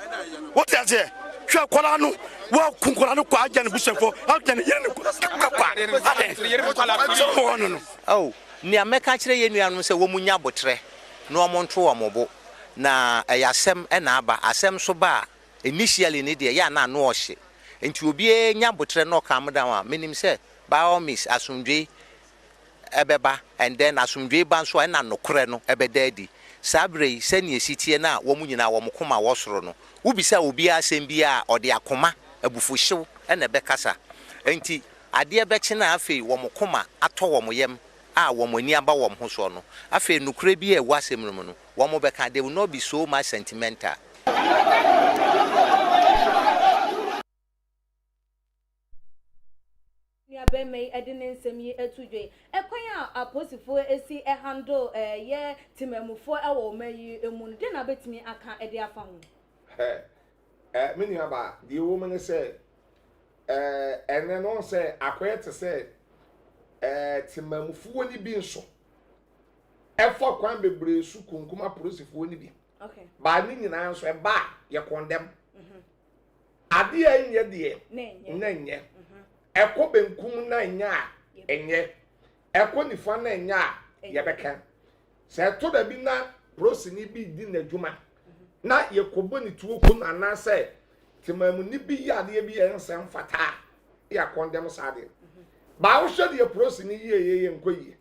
what you say hwa kola no wa kunkola no kwa aja ne busenfo aja ne yere ne kwa no oh ni ameka kire ye nuanom se wo munya botre no omonto omobo na yasem na aba asem so ba initially ne de ya na no ohye enti obi nya botre no ka amda wa menim se by all means asundwe ebeba and then asundwe ban so na nokore no ebedadi sabre sani esitie na wo munyina wo mkoma wo soro no ubisa obi asem bia ode akoma abufuhyew na bekasa enti ade beche na afei wo mkoma ato wo moyem a wo mani aba wo ho so no afei nokore bi e wasem no no wo mo beka they will not be so much sentimental. Be may edinin semi etudwe ekwan a aposifo esi handle ye timamufo e wo mayi emu de na betimi aka ede afa ho mini aba the woman say and then on say akwete say timamufo ni bi nso efo kwan bebre su kunkuma aposifo ni bi okay ba ni nyina nso e ba ye condemn ade enye de nenye eko benkum na nya enye eko nifa na nya yebeka se to da bi na prosini bi di na dwuma na yekobo ni tuo ko na na se timamu ni bi ya de bi ensem fata ya condemn sade ba wo hwe de prosini ye enkoyi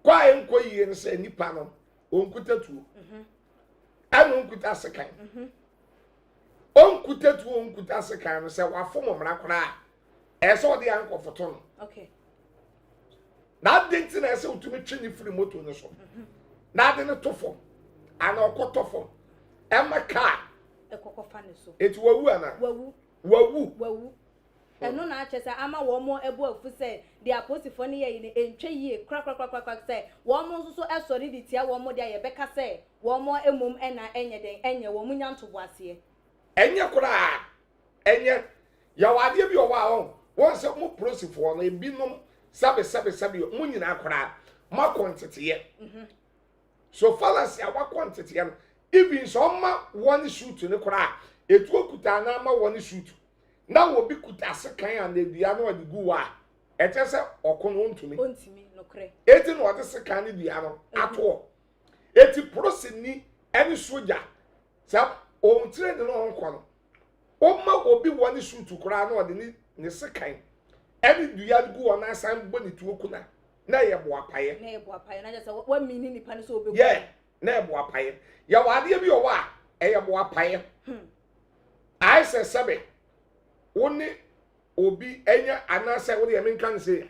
kwa enkoyi ne se nipa no onkuta tuo anu onkuta sekan onkuta sekan no se wafom mra kora eso de anko foto no okay na denti na se utumi twini free moto no so na de ne tofo ana okotofo emaka ekokofa ne so eti wawu ana wawu eno na ache say ama wo mo ebu afu say the apostle ne ye entwe yie kra say wo mo nso so esori di tia wo mo dia ye beka say wo mo emum na enye den enye wo mu nyantobo ase enye kra enye ya wade bi o wa ho won se mo prosifo no ebinom sabe mo nyina kra ma quantity so fallacy awa quantity no even so ma one shoot ne kra etu okuta na ma one shoot na wo bi kuta sekan a na dua na odi gu wa eche se okono ontumi no kre eti no odi sekan ne dua no ato eti prosini any soja sa o train no onko no o ma obi one shoot kra na odi ne sekan any dua gu wa na san bo ni tu okuna na ye bo apaye na just wa mini ni pa so obi na bo apaye ya wade bi o wa eye bo apaye I say sabe woni obi enya anase wo de me kan say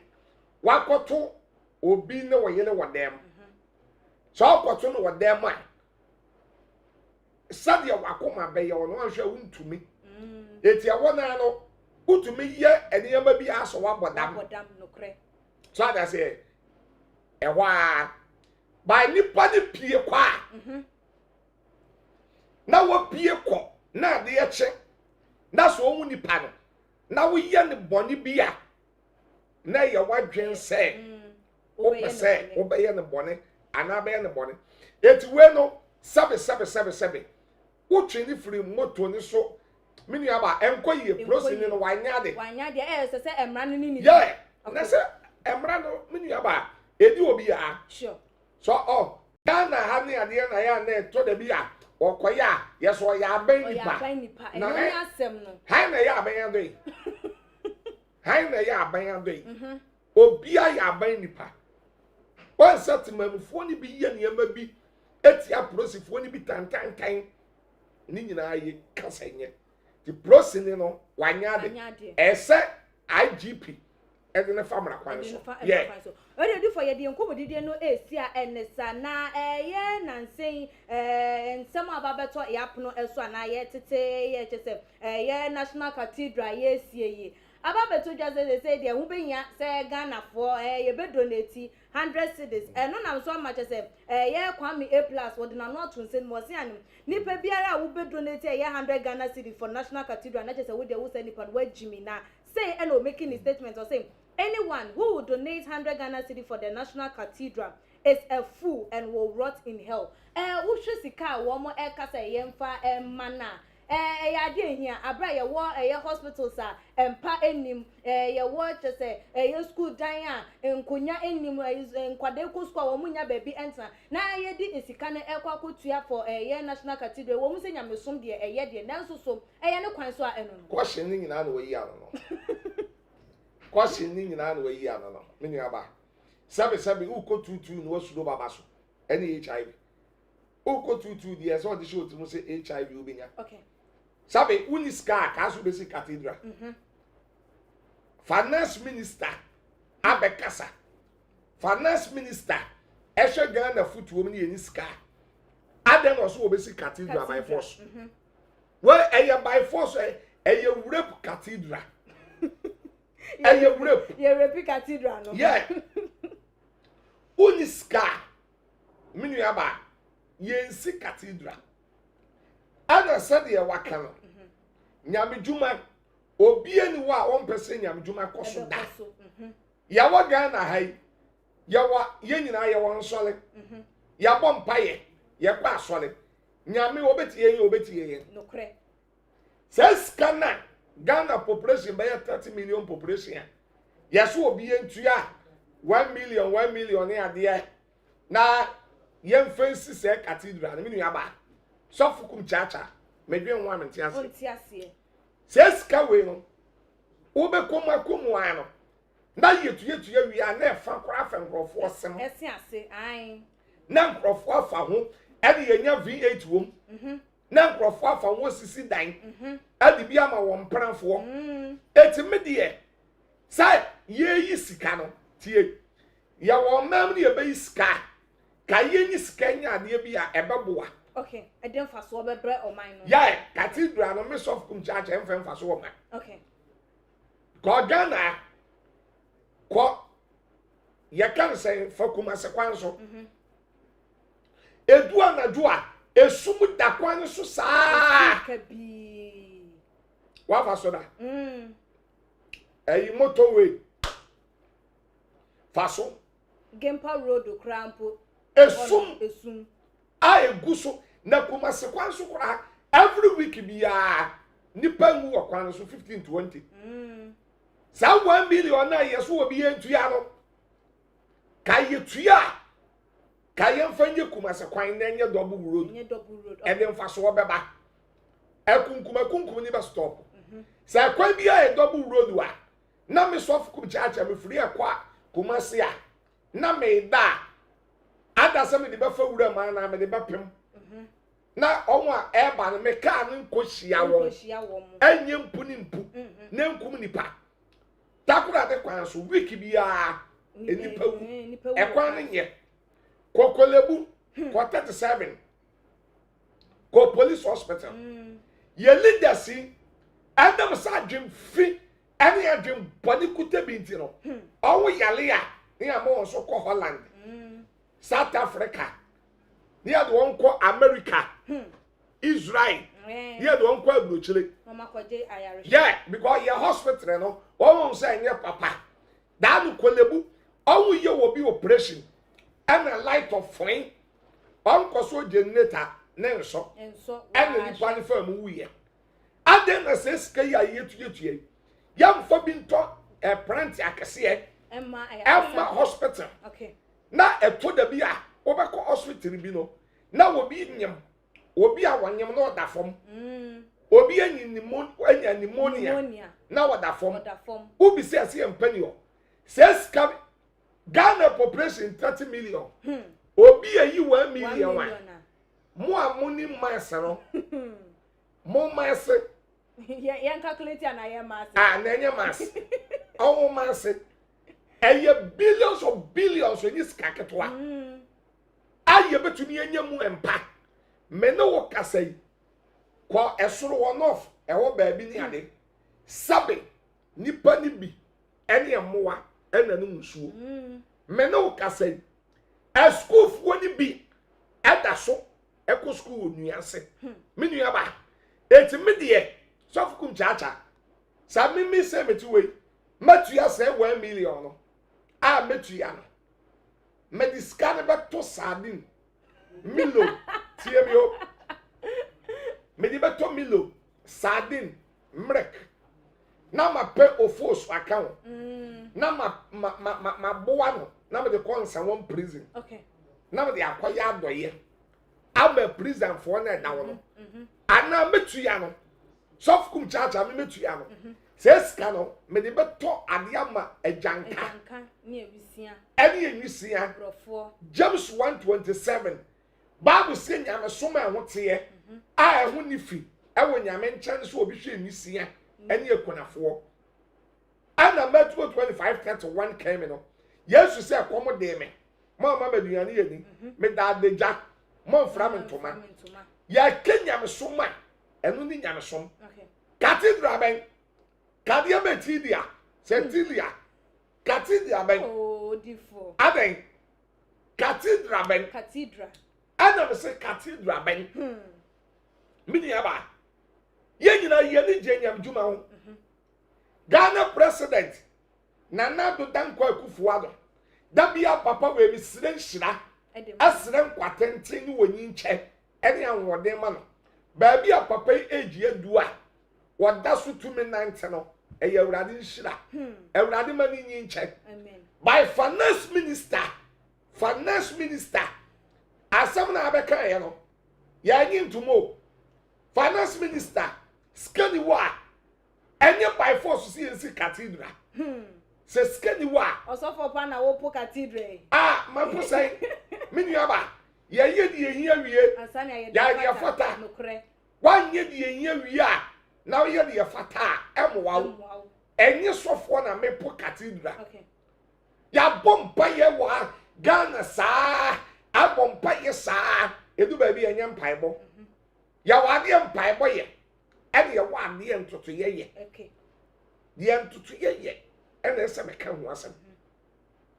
wakoto obi ne wo yele wodem so wakoto no wodem a sade wakoma be ye wono anhwe wuntumi eti e wona no utumi ye eniyama bi aso wabodam no kre so that say e wa by nipa ne pie kwa na wo pie ko na de ye che na so omu nipa no na wo ye ne boni bia na ye wadwen se o be se o be ye ne boni ana be ye ne boni eti we no sabe wo twini free moto ni so mini aba enko ye prosini no wanya de se emra no ni yeah na se emra no mini aba edi obi a sure so Ghana ha ne ade na ya na to da bia okoya yeso ya aban nipa na asem no hai na ya aban adoi hai na ya aban adoi obia ya aban nipa on settlemamfo ni bi ye niam bi etia prosifo ni bi tantantan ni nyina ye kasenye the prosini no wanya de ese IGP edene famra kwan so yeah ori di for ye de nkomodide no esia enesa na ye nansen nsem ababeto yapono eso na ye tete ye chese ye national cathedral ye sie ababeto jaze say de hu benya say Ghana for ye be donate 100 cedis no na so ma chese ye kwame A+ wo de na no tunsen mo se anim nipa biara wo be donate ye 100 Ghana cedis for national cathedral na chese wo de wo say nipa wo jimi na say eno making a statement or saying anyone who would donate 100 Ghana cedi for the National Cathedral is a fool and will rot in hell. Who should see car one more kasa yemfa mana. Ya de here abra ye wo hospital sa empa enim ye wo chese ye school dan a enkonya enim enkwade ko school wo munya baby enter na ye di esika na ekwa kotua for ye National Cathedral wo mu se nyamesom de ye de nanso so ne kwan so a eno no question ni nyina na wo yi ano no question ni nyina na wo yi ano no menu aba sabe uko tutu no wasudo baba so any HIV uko tutu de so de show to say HIV obinya okay sabe uniska kaso basic cathedral finance minister abekasa finance minister eshe Ghana futuo mi ni ska aden also basic cathedral by force well by force rape cathedral rape cathedral no yeah uniska minu aba yensi cathedral ana said ye waka no nyame djuma obi ani wa on pese nyame djuma koso da ya wa Ghana hai ya wa ye nyina ya won sole ya bom paye ya kwa sole nyame obeti ye no kre says kana Ghana population by 30 million population yes obi entua 1 million e ade na ye fancy say cathedral me nua ba sofukum chacha medwen nwa mentiase ontiase says ka we no ube komakomu ano na yetu wi ana efa kora fa nkrofo sem ase ai na nkrofo afa ho ade yenya V8 wom na nkrofo afa ho sisi dan ade bi ama wo mpranfo etimedie sai ye yi sika no tie ya wo mam ne ye be sika ka ye ni sika nya ade bi a ebeboa okay eden fa so bebre o man no yeah cathedral no me sof kum church en fa so o man okay ko Ghana ko ye kan say fakuma sekwanso edu anadu a esum da kwan so saa kabi wa fa so da eyi motorway faso Gempa road krampo esum a eguso na kuma sekwanso kura every week biya nipa ngu okwan so 15-20 sa 1 million na yeso obi entu ya no kaye tuya kaye mfanye kuma sekwan na nye double road ede mfaso obeba ekunkum ni ba stop sa kwan biya e double road wa na me sof kum chacha me free akwa kuma se a na me da ada se me de ba fa wura ma na me de ba pem na onwa eba no me ka no nkohia wo enye mpuni mpu na nkum nipa takura de kwan so week bia enipa wu ekwan no nye kokolebu ko 37 ko police hospital ye leadersi adam sa dwem fi ene adwem body kuta binti no owo yale a ne am so ko Holland South Africa ne ade won ko America Israel here the uncle Abrochile. Mama Kwaje Irish. Yeah, because your hospital no, all say near papa. That kolebu, all you will be operation. And a light of flame. Uncle so generator, nenso. And the plan firm we. And then I says Kaya yet to you. Young for being taught a print I can see Emma Hospital. Okay. Now a to the beer, Obako Hospital Bino. Now will be in him. Obi a wanyam no da fom obi anyi pneumonia na wada fom obi se ase empani o says Ghana population 30 million obi ayi 1 million wa mo amuni massa no mo massa yan calculate na ya massa na nya massa o massa eye billions when is kaketwa aye betumi anya mu empa meno wo kasai kwa esoro one off ewo baabi ni ade sabe nipa ni bi ene emoa ena no nsuo meno wo kasai a school fo ni bi ada so eko school nuase me nua ba eti me de so fukum chacha sa me se metu we matua se 1 million no a metua no me discard be to sardine Milo, TMO. Medibato Milo, sardine, mrek. Na ma pay ofos account. Na ma boano. Na ma de call someone prison. Okay. Na ma de acquire doye. I'm a prison for na down. Ana metuya no. Soft kum chacha me metuya no. Says cano, medibato adiama ejanka. Ni ebisia. Any ebisia. James 1:27. Bible say nyame soma ahote a eho ni fi ewo nyame nkyane so obi hwe nisia ene ekonafo ana Matthew 25:31 came no Yesu say komo de me mama maduane yeni me da deja mo mfra me ntoma ya kenyame soma eno ni nyame som cathedral ben kadia betidia sentilia cathedral ben oh difo aben cathedral ben cathedral Adam say cathedral ben mini aba ye nyina ye ni jenyam juma ho Ghana president Nana do Dankwa Akufo-Addo da bia papa we mi sire nhira asire nkwatenten ni wonyi nche ene anwode ma no ba bia papa age adu a woda so to me 90 no eye awurade nhira awurade ma ni nyi nche amen by finance minister asam na abeka ye no ya nyi ntumo finance minister skani wa enye by force si ensi cathedral se skani wa osofo pa na wo po cathedral ma po sai minua ba ye di ehia wie asani ya fata nokre wanye di ehia wie a na ye di fata emwa enye sofo na me po cathedral okay ya bompa ye wa Ghana sa abompa ye sa edu ba bi enye mpaibo ya wade mpaibo ye ene ye wade ntoto ye okay the entutu ye and ese meka ho asem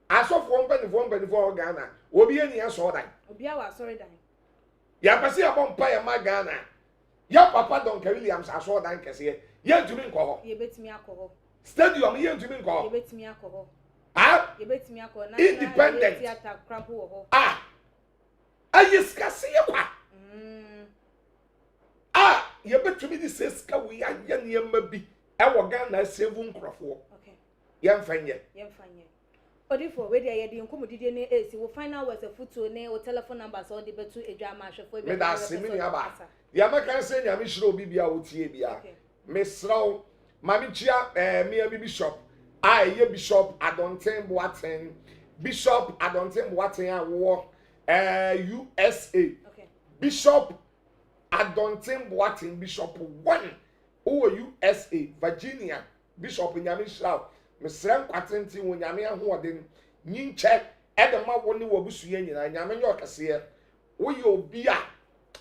asofo mpanifo Ghana obi eni aso dan obi awa sorry dan ya pese abon pa ya ma Ghana ya papa Don Williams aso dan kese ye ntumi nko ho ye betimi akọ stadium ye ntumi nko ho ye betimi akọ ah ye betimi akọ na independent theater cramp wo ho ah ayiskase ye kwa ah ye betumi di seska we ya niam bi e wo Ghana save nkrofo okay yemfanye Odifo we dey yedi nkomodide ne esi wo final words afuto ne o telephone number so de betu edwa ma hwefo me da se me aba ya maka se nya me hiro obi bia wo tie bia me sraw ma me chia me bishop ye bishop Adonten Boaten bishop Adonten Boaten a wo USA okay bishop Adonten Boaten bishop 1 o USA Virginia bishop nyame hiraw mesrem kwatenti wo nyame ahoden nyinche edema wo ne wo busuye nyina nyame nye okase wo ye obi a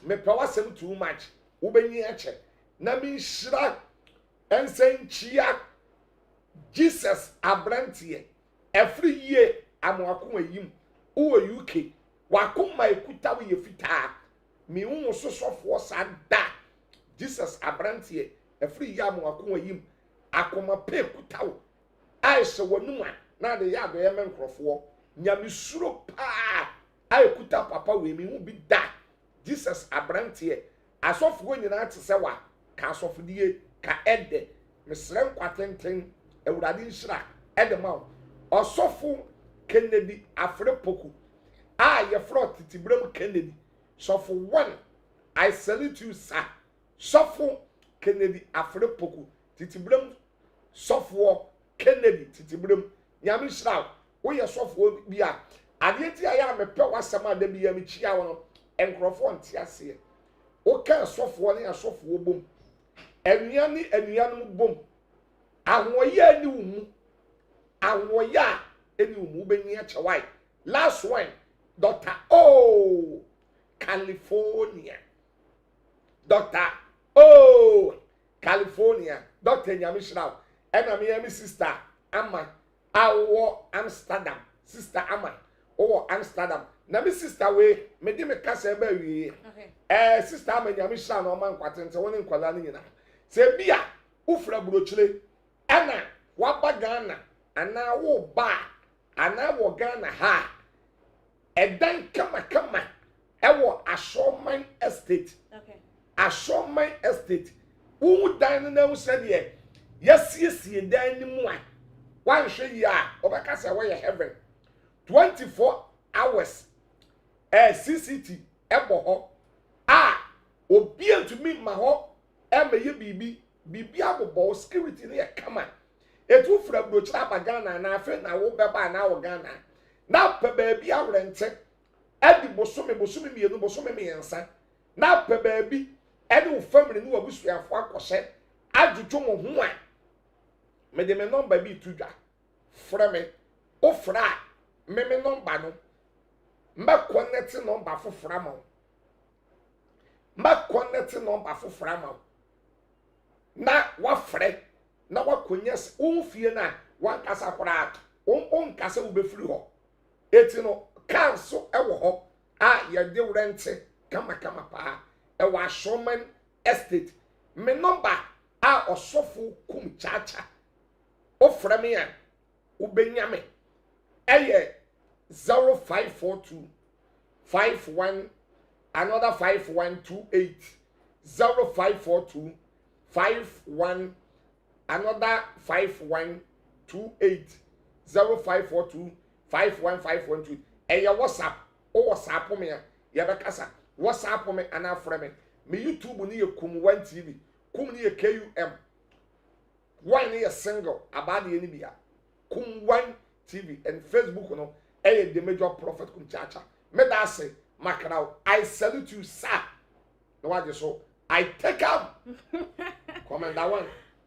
me pewasem too much wo benyi eche na mi hira ensenchia Jesus abrantie every year amwako ayim wo UK wakoma ekuta wo ye fita mi wo sosofo sada Jesus abrantie every year amwako ayim akoma pe ekuta wo aisha wanuma na de ya do ye menkrofo nyamesuro pa aikuta papa we mi hu bi da Jesus abrantie asofo nyina te se wa ka asofodie ka ede mesrem kwatenten ewurade nhira ede ma osofo Kennedy Afrepoku ye front titibram Kennedy sofo 1 I salute you sir sofo Kennedy Afrepoku titibram sofo Kennedy titibram nyame hira wo ye sofo bi a ade ti aya mepe wasama da bi ya mi chia wono enkrofo nti ase wo ka sofo ne asofo bom enuanu bom ahoya ni umu ahoya eni umu benyi a chewai last one Dr. O California Dr. O California Dr. nyame hira ena me sister Ama awo Amsterdam sister Ama o Amsterdam na me sister we me di me kasa ba wi sister Ama nyame hira na o man kwatente woni nkwala ni nyina se bia ufra burochire ena waba Ghana ana wo ba ana wo Ghana ha edan kama ewo Ashoman Estate Ashoman Estate wo dan na wo se de yes dan ni mu a wan hwe ya obakasa we heaven 24 hours CCT ebo ho obi antumi ma ho emeye bibi abobo security ne kama etu fra brochira ba Ghana na afa na wo beba na wo Ghana na pa baabi awrente edi bosome mienu bosome miensa na pa baabi edi wo family ni wo busuafo akose adwudwo mo ho a me de me number bi tudwa fra me o fra me number no mba connect number fofora ma mba connect number fofora ma na wa fre na wa konyes unfie na wan kasa kora on kasa wo befiri ho eti no kanso ewo ho ye de rente kama pa e wa Ashoman Estate me number osofo kum chacha o fra me a ubenyame eye 0542 51 another 5128 0542 51 another 5128 0542 51512 eye WhatsApp o WhatsApp me ya be kasa WhatsApp me ana fra me YouTube ni ye kum 1 TV kum ni ye KUM one ni ye single about the bia kum 1 TV and Facebook no the major prophet kum chacha me da say makrao I salute you sir no what you so I take up comment that one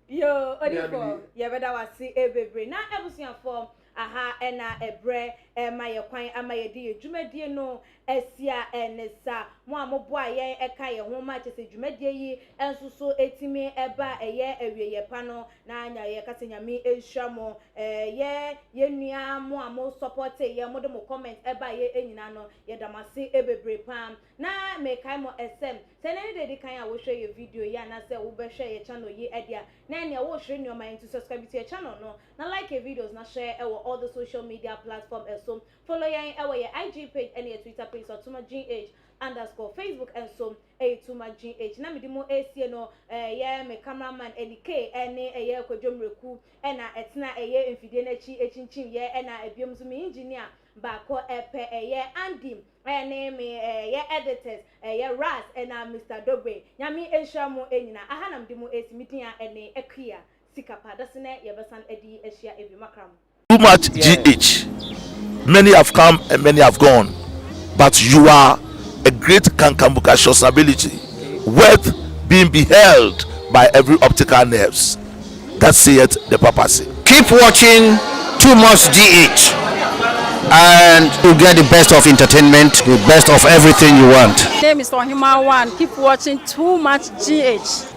yo odifo ye beda wasi ebebre na ebusuan form aha ena ebre ma ye kwan ama ye die dwumadie no esia enesa mo amoboa ye eka ye ho ma chese dwumadie yi enso so etimi eba eye awieye pa no na anya ye kasenyame ehwa mo ye nua mo amo support ye mo de mo comment eba ye enyina no ye damase ebebre pam na me kai mo SM senani de kan a wo hwe ye video ya na se wo be hwe ye channel yi edia na ene wo hwe nua man to subscribe to your channel no na like your videos na share all the social media platform so follow your IG page and your Twitter page or @GH_ Facebook and so @GH na me di mo AC no me cameraman NK ene kwadwomreku ena etna mfidie na chi echinchin ena ebiom so me engineer bako epe Andy ene me editors Ras ena Mr. Dobre nyame ehwa mo enyina aha nam di mo AC meeting a ene ekia sikapa dasene yebesan edi ehia ebi makram. Too much GH. Many have come and many have gone, but you are a great kankambukacious ability, worth being beheld by every optical nerves. That saith the papacy. Keep watching Too Much GH, and you get the best of entertainment, the best of everything you want. My name is Ohima One. Keep watching Too Much GH.